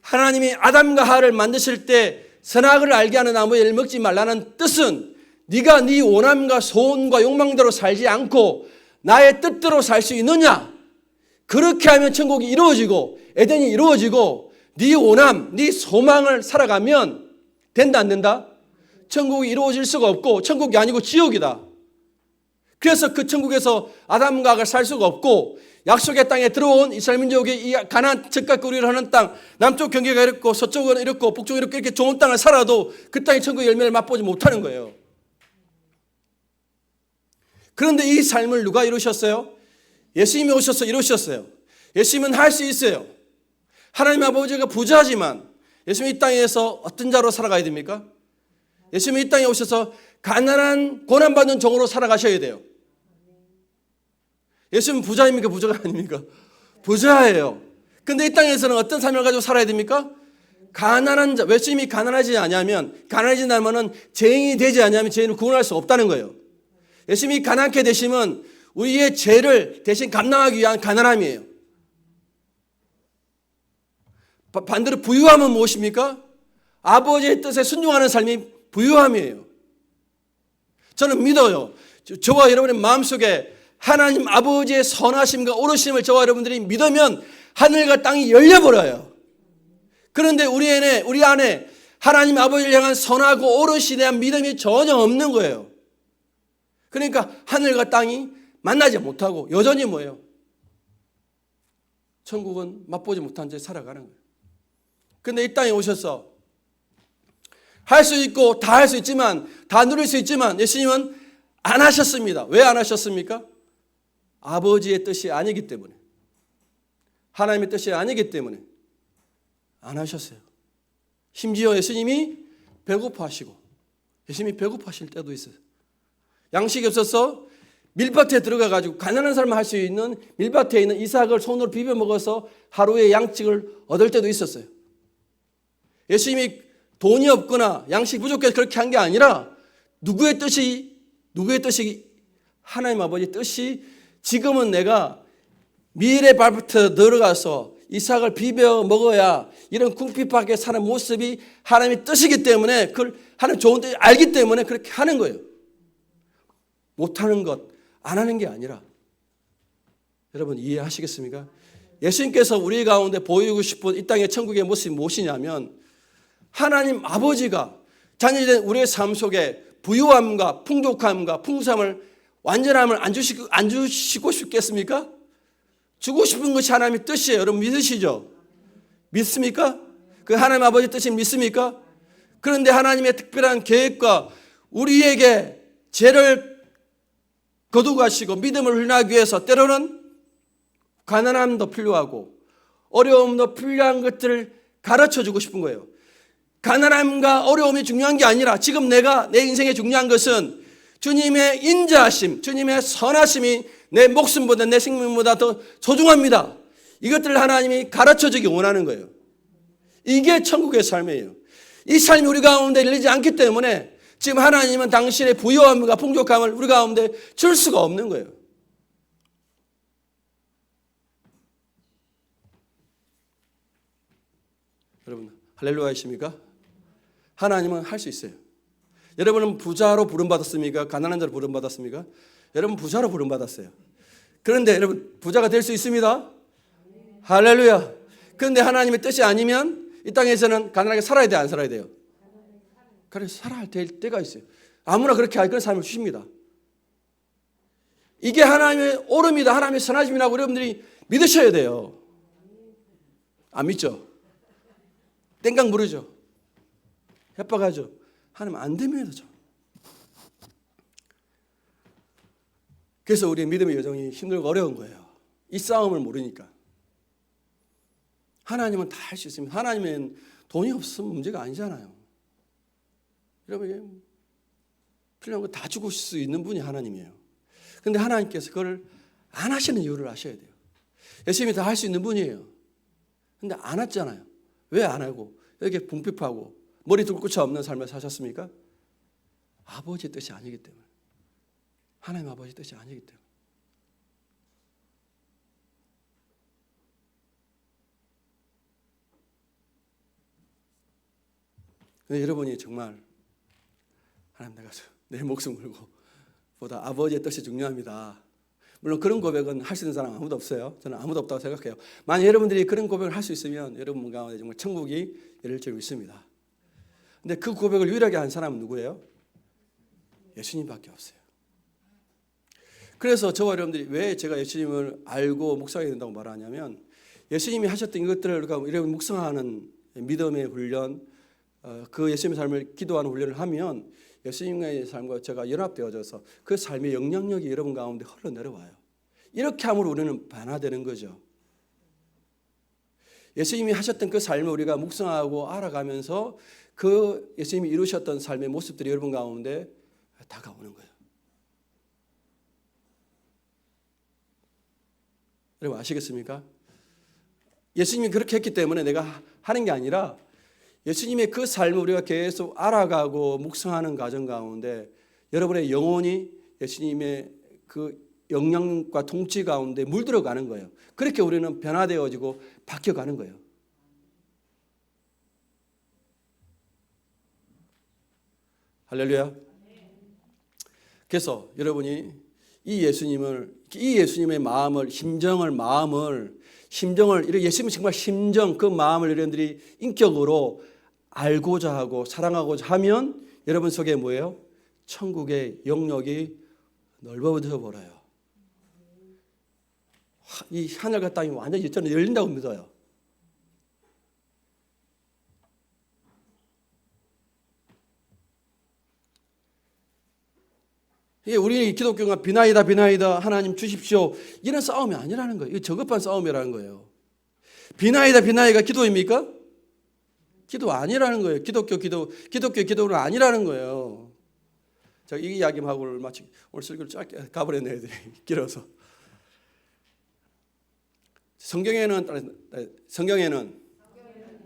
하나님이 아담과 하와를 만드실 때 선악을 알게 하는 나무를 먹지 말라는 뜻은 네가 네 원함과 소원과 욕망대로 살지 않고 나의 뜻대로 살 수 있느냐? 그렇게 하면 천국이 이루어지고 에덴이 이루어지고 네 원함, 네 소망을 살아가면 된다 안 된다? 천국이 이루어질 수가 없고 천국이 아니고 지옥이다. 그래서 그 천국에서 아담과 하와가 살 수가 없고 약속의 땅에 들어온 이스라엘 민족이 이 가나안 젖과 꿀을 하는 땅, 남쪽 경계가 이렇고 서쪽은 이렇고 북쪽은 이렇게 좋은 땅을 살아도 그 땅이 천국의 열매를 맛보지 못하는 거예요. 그런데 이 삶을 누가 이루셨어요? 예수님이 오셔서 이루셨어요. 예수님은 할 수 있어요. 하나님 아버지가 부자지만 예수님이 이 땅에서 어떤 자로 살아가야 됩니까? 예수님이 이 땅에 오셔서 가난한 고난받는 종으로 살아가셔야 돼요. 예수님은 부자입니까? 부자가 아닙니까? 부자예요. 근데 이 땅에서는 어떤 삶을 가지고 살아야 됩니까? 가난한 자. 예수님이 가난하지 않으면, 가난해진다면 죄인이 되지 않으면 죄인을 구원할 수 없다는 거예요. 예수님이 가난케 되시면 우리의 죄를 대신 감당하기 위한 가난함이에요. 반대로 부유함은 무엇입니까? 아버지의 뜻에 순종하는 삶이 부유함이에요. 저는 믿어요. 저와 여러분의 마음속에 하나님 아버지의 선하심과 오르심을 저와 여러분들이 믿으면 하늘과 땅이 열려버려요. 그런데 우리 안에 하나님 아버지를 향한 선하고 오르심에 대한 믿음이 전혀 없는 거예요. 그러니까 하늘과 땅이 만나지 못하고 여전히 뭐예요? 천국은 맛보지 못한 채 살아가는 거예요. 그런데 이 땅에 오셔서 할 수 있고 다 할 수 있지만 다 누릴 수 있지만 예수님은 안 하셨습니다. 왜 안 하셨습니까? 아버지의 뜻이 아니기 때문에, 하나님의 뜻이 아니기 때문에 안 하셨어요. 심지어 예수님이 배고파하시고, 예수님이 배고파하실 때도 있어요. 양식이 없어서 밀밭에 들어가가지고 가난한 사람만 할 수 있는 밀밭에 있는 이삭을 손으로 비벼 먹어서 하루에 양식을 얻을 때도 있었어요. 예수님이 돈이 없거나 양식이 부족해서 그렇게 한 게 아니라 누구의 뜻이 하나님 아버지의 뜻이 지금은 내가 미래 발부터 들어가서 이삭을 비벼 먹어야 이런 궁핍하게 사는 모습이 하나님의 뜻이기 때문에 그걸 하나님 좋은 뜻을 알기 때문에 그렇게 하는 거예요. 못하는 것, 안 하는 게 아니라. 여러분 이해하시겠습니까? 예수님께서 우리 가운데 보이고 싶은 이 땅의 천국의 모습이 무엇이냐면 하나님 아버지가 자녀된 우리의 삶 속에 부유함과 풍족함과 풍성함을 완전함을 안 주시고 싶겠습니까? 주고 싶은 것이 하나님의 뜻이에요. 여러분 믿으시죠? 믿습니까? 그 하나님 아버지 뜻을 믿습니까? 그런데 하나님의 특별한 계획과 우리에게 죄를 거두가시고 믿음을 훈련하기 위해서 때로는 가난함도 필요하고 어려움도 필요한 것들을 가르쳐주고 싶은 거예요. 가난함과 어려움이 중요한 게 아니라 지금 내 인생에 중요한 것은 주님의 인자하심, 주님의 선하심이 내 목숨보다 내 생명보다 더 소중합니다. 이것들을 하나님이 가르쳐주기 원하는 거예요. 이게 천국의 삶이에요. 이 삶이 우리 가운데 열리지 않기 때문에 지금 하나님은 당신의 부요함과 풍족함을 우리 가운데 줄 수가 없는 거예요. 여러분 할렐루야이십니까? 하나님은 할 수 있어요. 여러분은 부자로 부름받았습니까? 가난한 자로 부름받았습니까? 여러분 부자로 부름받았어요. 그런데 여러분 부자가 될 수 있습니다. 할렐루야. 그런데 하나님의 뜻이 아니면 이 땅에서는 가난하게 살아야 돼요? 안 살아야 돼요? 그래서 살아야 될 때가 있어요. 아무나 그렇게 할 그런 삶을 주십니다. 이게 하나님의 옳음이다, 하나님의 선하심이라고 여러분들이 믿으셔야 돼요. 안 믿죠? 땡깡 부르죠. 협박하죠. 하나님 안 됩니다. 그래서 우리의 믿음의 여정이 힘들고 어려운 거예요. 이 싸움을 모르니까. 하나님은 다 할 수 있습니다. 하나님은 돈이 없으면 문제가 아니잖아요. 여러분 필요한 거 다 주실 수 있는 분이 하나님이에요. 그런데 하나님께서 그걸 안 하시는 이유를 아셔야 돼요. 열심히 다 할 수 있는 분이에요. 그런데 안 했잖아요. 왜 안 하고 이렇게 궁핍하고 머리 둘 끝이 없는 삶을 사셨습니까? 아버지의 뜻이 아니기 때문에. 하나님 아버지의 뜻이 아니기 때문에. 근데 여러분이 정말 하나님 내가 내 목숨 걸고 보다 아버지의 뜻이 중요합니다. 물론 그런 고백은 할 수 있는 사람 아무도 없어요. 저는 아무도 없다고 생각해요. 만약 여러분들이 그런 고백을 할 수 있으면 여러분 가운데 정말 천국이 열릴 줄 믿습니다. 근데 그 고백을 유일하게 한 사람은 누구예요? 예수님밖에 없어요. 그래서 저와 여러분들이 왜 제가 예수님을 알고 묵상해야 된다고 말하냐면 예수님이 하셨던 이것들을 우리가 묵상하는 믿음의 훈련, 그 예수님의 삶을 기도하는 훈련을 하면 예수님의 삶과 제가 연합되어져서 그 삶의 영향력이 여러분 가운데 흘러내려와요. 이렇게 함으로 우리는 변화되는 거죠. 예수님이 하셨던 그 삶을 우리가 묵상하고 알아가면서 그 예수님이 이루셨던 삶의 모습들이 여러분 가운데 다가오는 거예요. 여러분 아시겠습니까? 예수님이 그렇게 했기 때문에 내가 하는 게 아니라 예수님의 그 삶을 우리가 계속 알아가고 묵상하는 과정 가운데 여러분의 영혼이 예수님의 그 영향과 통치 가운데 물들어가는 거예요. 그렇게 우리는 변화되어지고 바뀌어가는 거예요. 할렐루야. 그래서 여러분이 이 예수님의 마음을 예수님은 정말 심정 그 마음을 여러분들이 인격으로 알고자 하고 사랑하고자 하면 여러분 속에 뭐예요? 천국의 영역이 넓어져 버려요. 이 하늘과 땅이 완전히 저는 열린다고 믿어요. 이게 우리 기독교가 비나이다 하나님 주십시오 이런 싸움이 아니라는 거예요. 이거 저급한 싸움이라는 거예요. 비나이가 기도입니까? 기도 아니라는 거예요. 기독교 기도는 아니라는 거예요. 제가 이 이야기하고 마치 오늘 설교를 짧게 가버렸네 애들이 길어서. 성경에는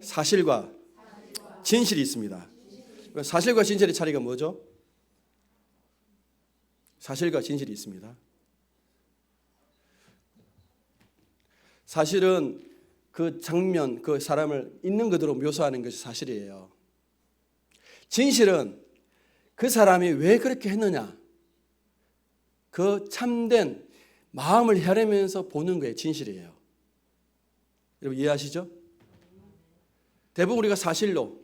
사실과 진실이 있습니다. 사실과 진실의 차이가 뭐죠? 사실과 진실이 있습니다. 사실은 그 장면, 그 사람을 있는 그대로 묘사하는 것이 사실이에요. 진실은 그 사람이 왜 그렇게 했느냐, 그 참된 마음을 헤아리면서 보는 거예요. 진실이에요. 여러분 이해하시죠? 대부분 우리가 사실로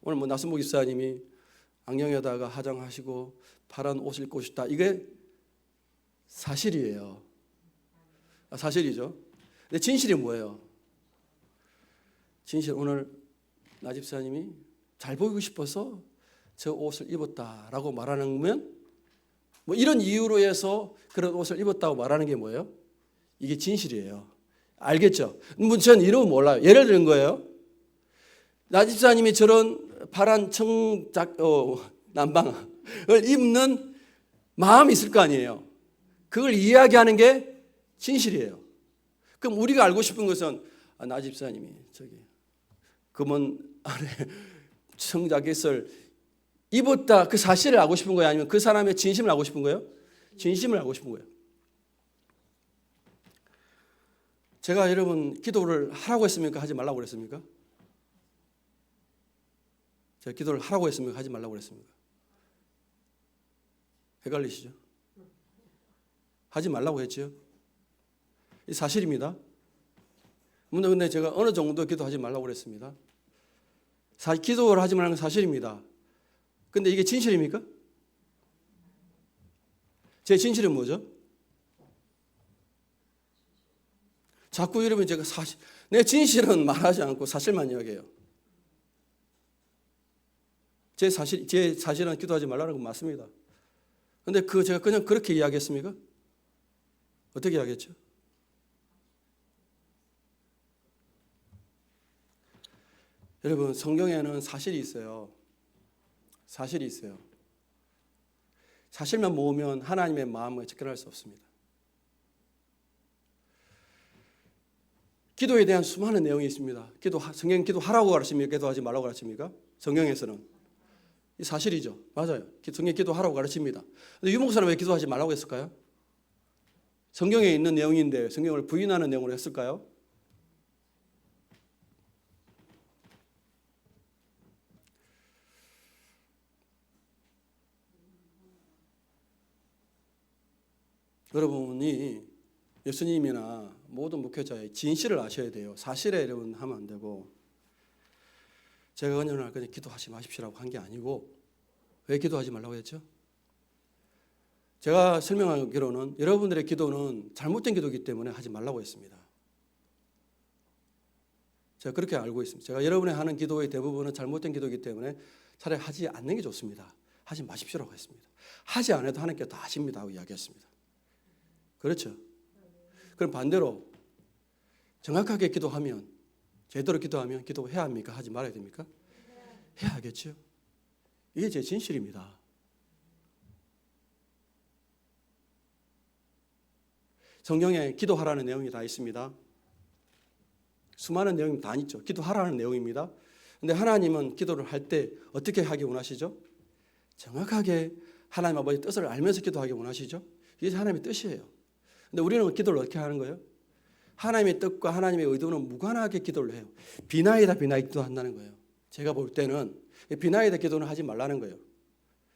오늘 나순복 집사님이 안경에다가 화장하시고 파란 옷을 입고 싶다. 이게 사실이에요. 사실이죠. 근데 진실이 뭐예요? 진실 오늘 나 집사님이 잘 보이고 싶어서 저 옷을 입었다라고 말하는 거면 뭐 이런 이유로 해서 그런 옷을 입었다고 말하는 게 뭐예요? 이게 진실이에요. 알겠죠? 저는 이름은 몰라요. 예를 드는 거예요. 나집사님이 저런 파란 난방을 입는 마음이 있을 거 아니에요. 그걸 이야기하는 게 진실이에요. 그럼 우리가 알고 싶은 것은 나집사님이 저기 금은 안에 청자켓을 입었다, 그 사실을 알고 싶은 거예요? 아니면 그 사람의 진심을 알고 싶은 거예요? 진심을 알고 싶은 거예요. 제가 여러분 기도를 하라고 했습니까? 하지 말라고 그랬습니까? 제가 기도를 하라고 했습니까? 하지 말라고 그랬습니까? 헷갈리시죠? 하지 말라고 했죠. 이 사실입니다. 근데 제가 어느 정도 기도하지 말라고 그랬습니다. 기도를 하지 말라는 건 사실입니다. 근데 이게 진실입니까? 제 진실은 뭐죠? 자꾸 여러분 제가 내 진실은 말하지 않고 사실만 이야기해요. 제 사실은 기도하지 말라는 건 맞습니다. 근데 제가 그냥 그렇게 이야기했습니까? 어떻게 이야기했죠? 여러분, 성경에는 사실이 있어요. 사실이 있어요. 사실만 모으면 하나님의 마음을 접근할 수 없습니다. 기도에 대한 수많은 내용이 있습니다. 성경 기도하라고 가르칩니까? 기도하지 말라고 가르칩니까? 성경에서는. 이 사실이죠. 맞아요. 성경 기도하라고 가르칩니다. 근데 유목사는 왜 기도하지 말라고 했을까요? 성경에 있는 내용인데 성경을 부인하는 내용으로 했을까요? 여러분이 예수님이나 모든 목회자의 진실을 아셔야 돼요. 사실에 여러분 하면 안 되고, 제가 어느 날 그냥 기도하지 마십시오라고 한 게 아니고, 왜 기도하지 말라고 했죠? 제가 설명하기로는 여러분들의 기도는 잘못된 기도이기 때문에 하지 말라고 했습니다. 제가 그렇게 알고 있습니다. 제가 여러분이 하는 기도의 대부분은 잘못된 기도이기 때문에 차라리 하지 않는 게 좋습니다. 하지 마십시오라고 했습니다. 하지 않아도 하나님께 다 하십니다 하고 이야기했습니다. 그렇죠? 그럼 반대로 정확하게 기도하면, 제대로 기도하면 기도해야 합니까? 하지 말아야 됩니까? 해야 하겠죠. 이게 제 진실입니다. 성경에 기도하라는 내용이 다 있습니다. 수많은 내용이 다 있죠. 기도하라는 내용입니다. 그런데 하나님은 기도를 할 때 어떻게 하기 원하시죠? 정확하게 하나님 아버지의 뜻을 알면서 기도하기 원하시죠. 이게 하나님의 뜻이에요. 근데 우리는 기도를 어떻게 하는 거예요? 하나님의 뜻과 하나님의 의도는 무관하게 기도를 해요. 비나이다 기도한다는 거예요. 제가 볼 때는 비나이다 기도는 하지 말라는 거예요.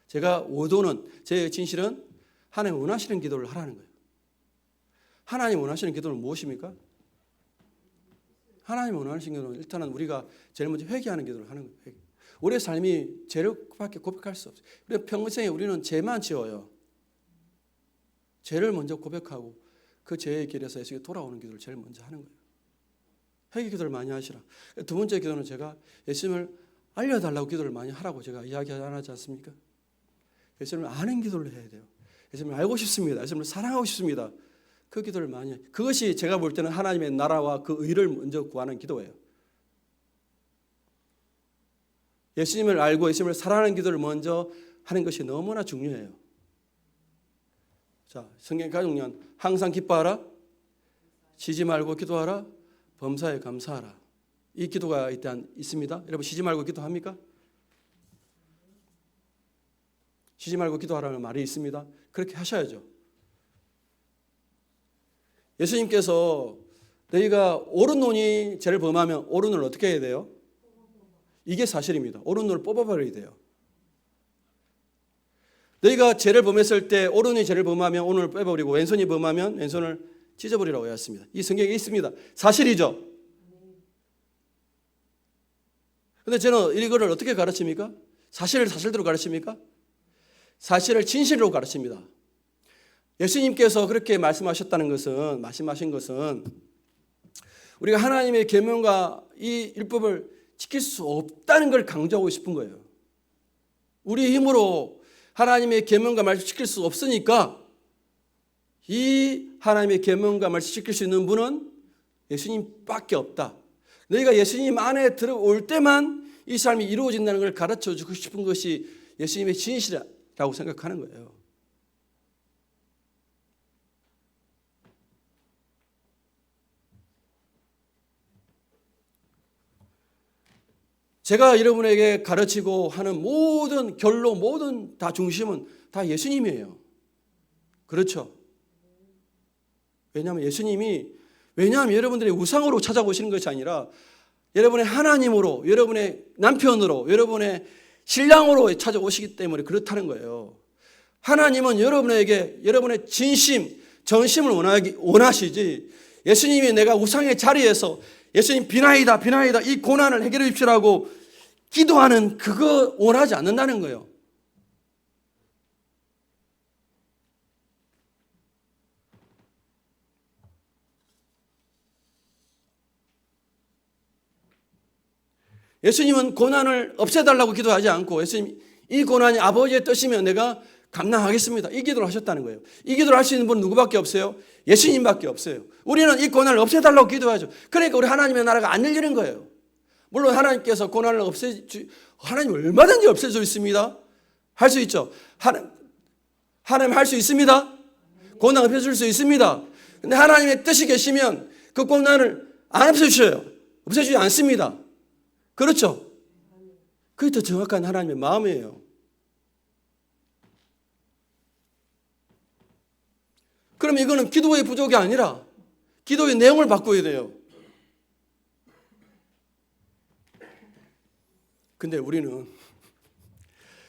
제가 의도는, 제 진실은 하나님 원하시는 기도를 하라는 거예요. 하나님 원하시는 기도는 무엇입니까? 하나님 원하시는 기도는 일단은 우리가 제일 먼저 회개하는 기도를 하는 거예요. 우리의 삶이 죄를밖에 고백할 수 없어요. 우리 평생에 우리는 죄만 지어요. 죄를 먼저 고백하고 그 죄의 길에서 예수께 돌아오는 기도를 제일 먼저 하는 거예요. 회개 기도를 많이 하시라. 두 번째 기도는 제가 예수님을 알려달라고 기도를 많이 하라고 제가 이야기하지 않습니까? 예수님을 아는 기도를 해야 돼요. 예수님을 알고 싶습니다. 예수님을 사랑하고 싶습니다. 그 기도를 많이 해요. 그것이 제가 볼 때는 하나님의 나라와 그 의를 먼저 구하는 기도예요. 예수님을 알고 예수님을 사랑하는 기도를 먼저 하는 것이 너무나 중요해요. 자, 성경 가족년 항상 기뻐하라, 쉬지 말고 기도하라, 범사에 감사하라. 이 기도가 일단 있습니다. 여러분 쉬지 말고 기도합니까? 쉬지 말고 기도하라는 말이 있습니다. 그렇게 하셔야죠. 예수님께서 너희가 오른눈이 죄를 범하면 오른눈을 어떻게 해야 돼요? 이게 사실입니다. 오른눈을 뽑아버려야 돼요. 너희가 죄를 범했을 때 오른이 죄를 범하면 오른을 빼버리고 왼손이 범하면 왼손을 찢어버리라고 했습니다. 이 성경에 있습니다. 사실이죠. 그런데 저는 이거를 어떻게 가르칩니까? 사실을 사실대로 가르칩니까? 사실을 진실로 가르칩니다. 예수님께서 그렇게 말씀하신 것은 우리가 하나님의 계명과 이 율법을 지킬 수 없다는 걸 강조하고 싶은 거예요. 우리 힘으로 하나님의 계명과 말씀 지킬 수 없으니까 이 하나님의 계명과 말씀 지킬 수 있는 분은 예수님밖에 없다. 너희가 예수님 안에 들어올 때만 이 삶이 이루어진다는 걸 가르쳐 주고 싶은 것이 예수님의 진실이라고 생각하는 거예요. 제가 여러분에게 가르치고 하는 모든 결론, 모든 다 중심은 다 예수님이에요. 그렇죠? 왜냐하면 여러분들이 우상으로 찾아오시는 것이 아니라 여러분의 하나님으로, 여러분의 남편으로, 여러분의 신랑으로 찾아오시기 때문에 그렇다는 거예요. 하나님은 여러분에게 여러분의 진심, 전심을 원하시지, 예수님이 내가 우상의 자리에서 예수님 비나이다 이 고난을 해결해 주십시오라고 기도하는 그거 원하지 않는다는 거예요. 예수님은 고난을 없애달라고 기도하지 않고 예수님 이 고난이 아버지의 뜻이면 내가 감당하겠습니다, 이 기도를 하셨다는 거예요. 이 기도를 할 수 있는 분은 누구밖에 없어요? 예수님밖에 없어요. 우리는 이 고난을 없애달라고 기도하죠. 그러니까 우리 하나님의 나라가 안 열리는 거예요. 물론 하나님께서 고난을 하나님 얼마든지 없앨 수 있습니다. 할 수 있죠. 하나님 할 수 있습니다. 고난 없애줄 수 있습니다. 근데 하나님의 뜻이 계시면 그 고난을 안 없애주셔요. 없애주지 않습니다. 그렇죠? 그게 더 정확한 하나님의 마음이에요. 그럼 이거는 기도의 부족이 아니라 기도의 내용을 바꿔야 돼요. 근데 우리는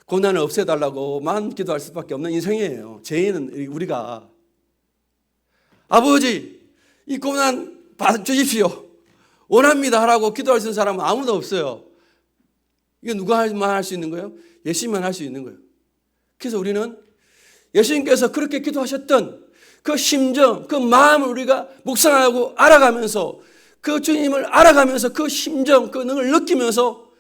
고난을 없애달라고만 기도할 수밖에 없는 인생이에요. 죄인은 우리가 아버지 이 고난 받아주십시오, 원합니다 하라고 기도할 수 있는 사람은 아무도 없어요. 이거 누가만 할 수 있는 거예요? 예수님만 할 수 있는 거예요. 그래서 우리는 예수님께서 그렇게 기도하셨던 그 심정, 그 마음을 우리가 묵상하고 알아가면서 그 주님을 알아가면서 그 심정, 그 능을 느끼면서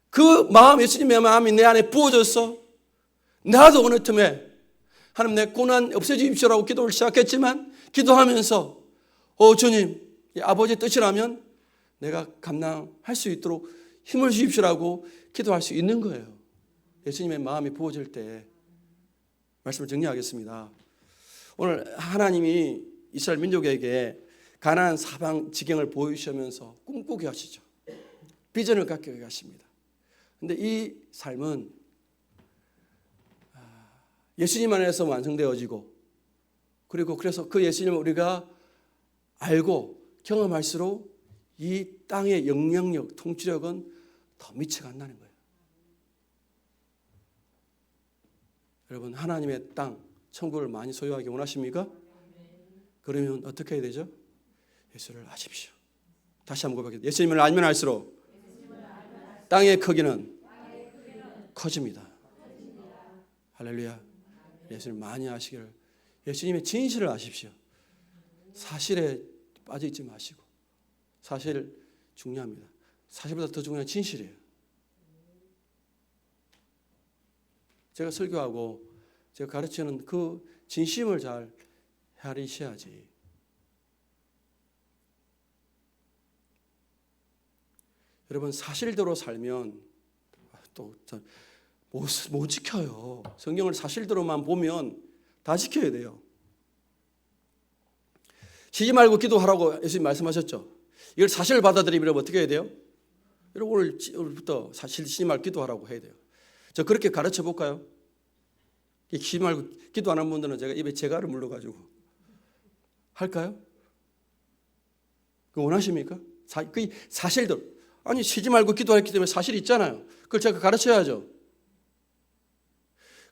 그 마음, 예수님의 마음이 내 안에 부어져서 나도 어느 틈에 하나님 내 고난 없애주십시오라고 기도를 시작했지만 기도하면서 주님 아버지의 뜻이라면 내가 감당할 수 있도록 힘을 주십시오라고 기도할 수 있는 거예요. 예수님의 마음이 부어질 때. 말씀을 정리하겠습니다. 오늘 하나님이 이스라엘 민족에게 가나안 사방 지경을 보여주시면서 꿈꾸게 하시죠. 비전을 갖게 하십니다. 그런데 이 삶은 예수님 안에서 완성되어지고, 그리고 그래서 그 예수님을 우리가 알고 경험할수록 이 땅의 영향력, 통치력은 더 미쳐간다는 거예요. 여러분, 하나님의 땅, 천국을 많이 소유하기 원하십니까? 그러면 어떻게 해야 되죠? 예수를 아십시오. 다시 한번 고백해요. 예수님을 알면 알수록 땅의 크기는 커집니다. 할렐루야. 예수님을 많이 아시기를, 예수님의 진실을 아십시오. 사실에 빠져있지 마시고, 사실 중요합니다. 사실보다 더 중요한 진실이에요. 제가 설교하고 제가 가르치는 그 진심을 잘 헤아리셔야지. 여러분, 사실대로 살면 또 못 지켜요. 성경을 사실대로만 보면 다 지켜야 돼요. 쉬지 말고 기도하라고 예수님 말씀하셨죠. 이걸 사실을 받아들이면 어떻게 해야 돼요? 여러분, 오늘부터 사실 쉬지 말고 기도하라고 해야 돼요. 저 그렇게 가르쳐 볼까요? 쉬지 말고 기도 안 하는 분들은 제가 입에 재갈을 물러가지고 할까요? 그거 원하십니까? 그 사실대로. 아니, 쉬지 말고 기도했기 때문에 사실이 있잖아요. 그걸 제가 가르쳐야죠.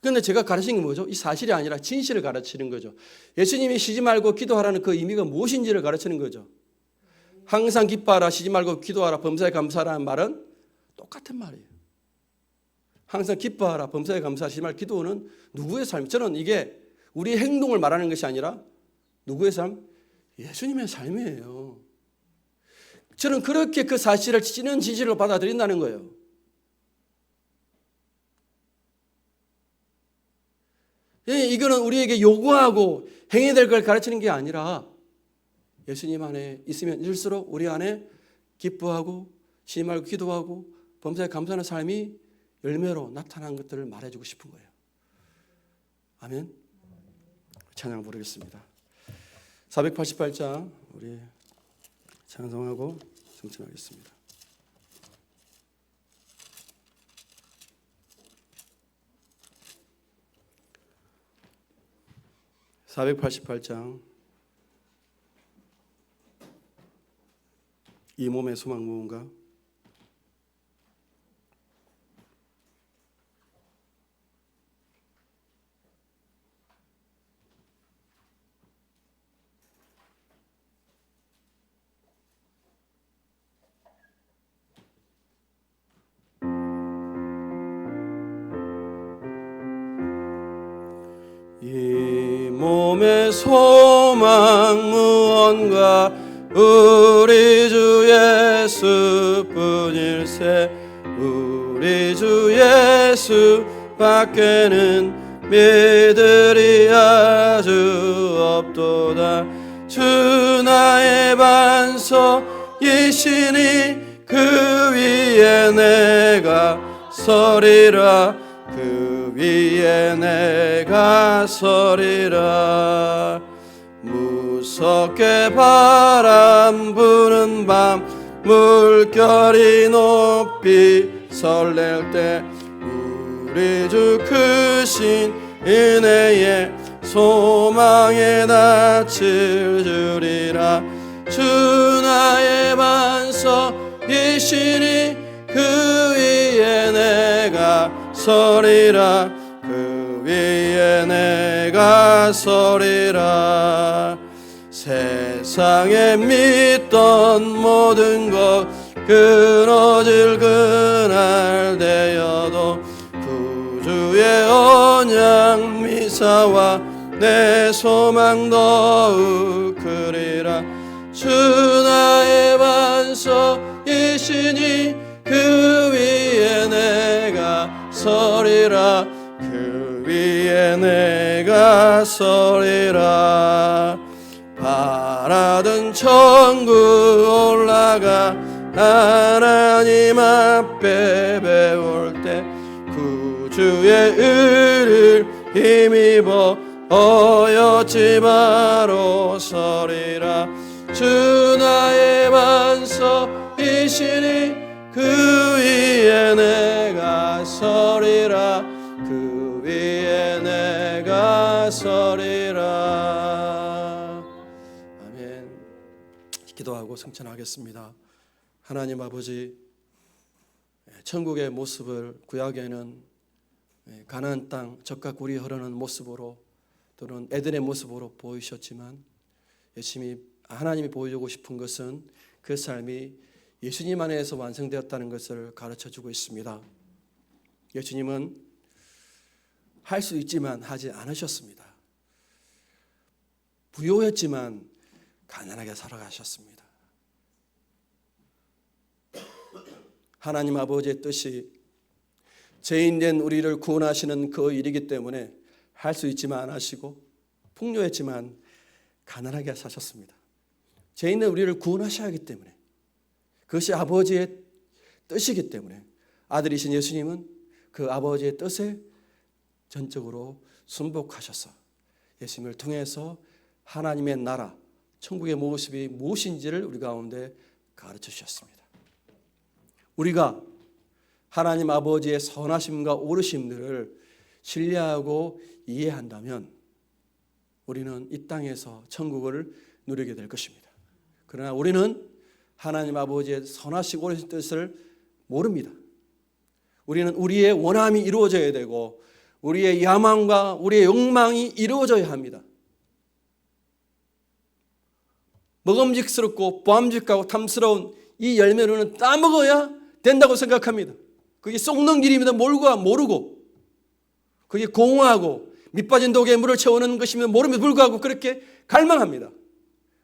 그런데 제가 가르치는 게 뭐죠? 이 사실이 아니라 진실을 가르치는 거죠. 예수님이 쉬지 말고 기도하라는 그 의미가 무엇인지를 가르치는 거죠. 항상 기뻐하라, 쉬지 말고 기도하라, 범사에 감사하라는 말은 똑같은 말이에요. 항상 기뻐하라, 범사에 감사하라, 쉬지 말고 기도는 누구의 삶? 저는 이게 우리의 행동을 말하는 것이 아니라 누구의 삶? 예수님의 삶이에요. 저는 그렇게 그 사실을 찌는 진실로 받아들인다는 거예요. 이거는 우리에게 요구하고 행해야 될 걸 가르치는 게 아니라 예수님 안에 있으면 있을수록 우리 안에 기뻐하고 쉬지 말고 기도하고 범사에 감사하는 삶이 열매로 나타난 것들을 말해주고 싶은 거예요. 아멘. 찬양 부르겠습니다. 488장 우리 찬송하고 성찬하겠습니다. (488장) 이 몸의 소망 무언가. 이 몸의 소망 무언가 우리 주 예수뿐일세. 우리 주 예수 밖에는 믿으리 아주 없도다. 주 나의 반석이시니 그 위에 내가 서리라. 그 위에 내가 서리라. 무섭게 바람 부는 밤 물결이 높이 설렐 때 우리 주 크신 은혜에 소망의 낯을 주리라. 주 나의 반석이시니 그 위에 내가 서리라. 그 위에 내가 서리라. 세상에 믿던 모든 것 끊어질 그날 되어도 구주의 언약 미사와 내 소망 더욱 크리라. 주 나의 반석이시니 그 위에 내가 서리라. 그 위에 내가 서리라. 바라던 천국 올라가 하나님 앞에 배울 때 구주의 의를 힘입어 어여지 바로 서리라. 주 나의 반석이시니 그 위에 내가 서리라. 그 위에 내가 서리라. 아멘. 기도하고 성찬하겠습니다. 하나님 아버지, 천국의 모습을 구약에는 가나안 땅 젖과 꿀이 흐르는 모습으로 또는 에덴의 모습으로 보이셨지만 열심히 하나님이 보여주고 싶은 것은 그 삶이 예수님 안에서 완성되었다는 것을 가르쳐주고 있습니다. 예수님은 할 수 있지만 하지 않으셨습니다. 부요했지만 가난하게 살아가셨습니다. 하나님 아버지의 뜻이 죄인된 우리를 구원하시는 그 일이기 때문에 할 수 있지만 안 하시고 풍요했지만 가난하게 사셨습니다. 죄인된 우리를 구원하셔야 하기 때문에 그것이 아버지의 뜻이기 때문에 아들이신 예수님은 그 아버지의 뜻에 전적으로 순복하셔서 예수님을 통해서 하나님의 나라, 천국의 모습이 무엇인지를 우리 가운데 가르쳐 주셨습니다. 우리가 하나님 아버지의 선하심과 오르심들을 신뢰하고 이해한다면 우리는 이 땅에서 천국을 누리게 될 것입니다. 그러나 우리는 하나님 아버지의 선하시고 오르신 뜻을 모릅니다. 우리는 우리의 원함이 이루어져야 되고 우리의 야망과 우리의 욕망이 이루어져야 합니다. 먹음직스럽고 보암직하고 탐스러운 이 열매로는 따먹어야 된다고 생각합니다. 그게 썩는 길입니다. 모르고 그게 공허하고 밑빠진 독에 물을 채우는 것이며 모름에도 불구하고 그렇게 갈망합니다.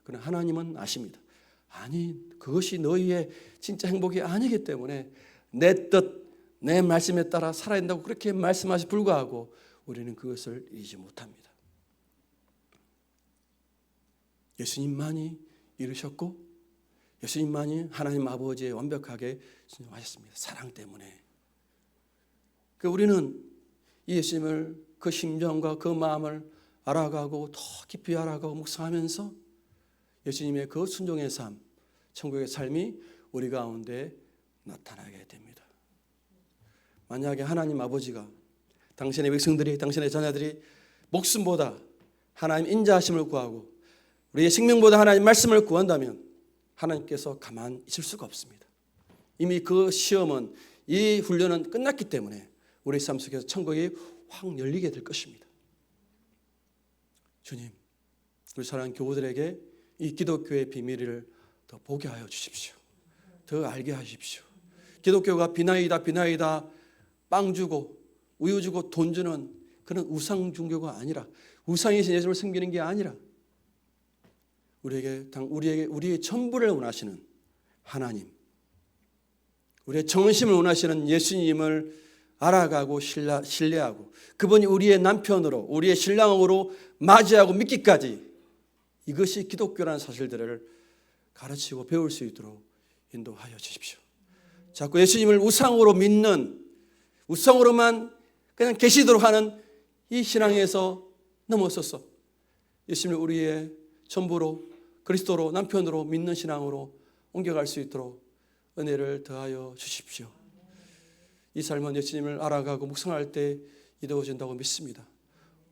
그러나 하나님은 아십니다. 아니, 그것이 너희의 진짜 행복이 아니기 때문에 내 뜻, 내 말씀에 따라 살아야 된다고 그렇게 말씀하시 불구하고 우리는 그것을 이루지 못합니다. 예수님만이 이루셨고 예수님만이 하나님 아버지의 완벽하게 순종하셨습니다. 사랑 때문에. 우리는 이 예수님을 그 심정과 그 마음을 알아가고 더 깊이 알아가고 묵상하면서 예수님의 그 순종의 삶, 천국의 삶이 우리 가운데 나타나게 됩니다. 만약에 하나님 아버지가 당신의 백성들이, 당신의 자녀들이 목숨보다 하나님 인자하심을 구하고 우리의 생명보다 하나님 말씀을 구한다면 하나님께서 가만히 있을 수가 없습니다. 이미 그 시험은, 이 훈련은 끝났기 때문에 우리 삶 속에서 천국이 확 열리게 될 것입니다. 주님, 우리 사랑하는 교우들에게 이 기독교의 비밀을 더 보게 하여 주십시오. 더 알게 하십시오. 기독교가 비나이다 빵 주고 우유 주고 돈 주는 그런 우상 종교가 아니라, 우상이신 예수를 섬기는 게 아니라 우리의 전부를 원하시는 하나님, 우리의 정심을 원하시는 예수님을 알아가고 신뢰하고 그분이 우리의 남편으로, 우리의 신랑으로 맞이하고 믿기까지, 이것이 기독교라는 사실들을 가르치고 배울 수 있도록 인도하여 주십시오. 자꾸 예수님을 우상으로 믿는, 우상으로만 그냥 계시도록 하는 이 신앙에서 넘어서서 예수님을 우리의 전부로, 그리스도로, 남편으로 믿는 신앙으로 옮겨갈 수 있도록 은혜를 더하여 주십시오. 이 삶은 예수님을 알아가고 묵상할 때 이루어진다고 믿습니다.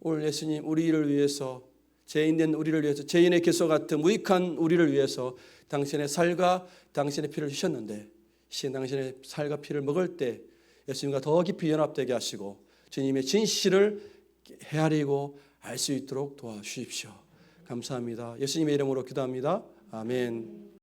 오늘 예수님 우리를 위해서, 죄인된 우리를 위해서, 죄인의 개소 같은 무익한 우리를 위해서 당신의 살과 당신의 피를 주셨는데, 당신의 살과 피를 먹을 때 예수님과 더 깊이 연합되게 하시고 주님의 진실을 헤아리고 알 수 있도록 도와주십시오. 감사합니다. 예수님의 이름으로 기도합니다. 아멘.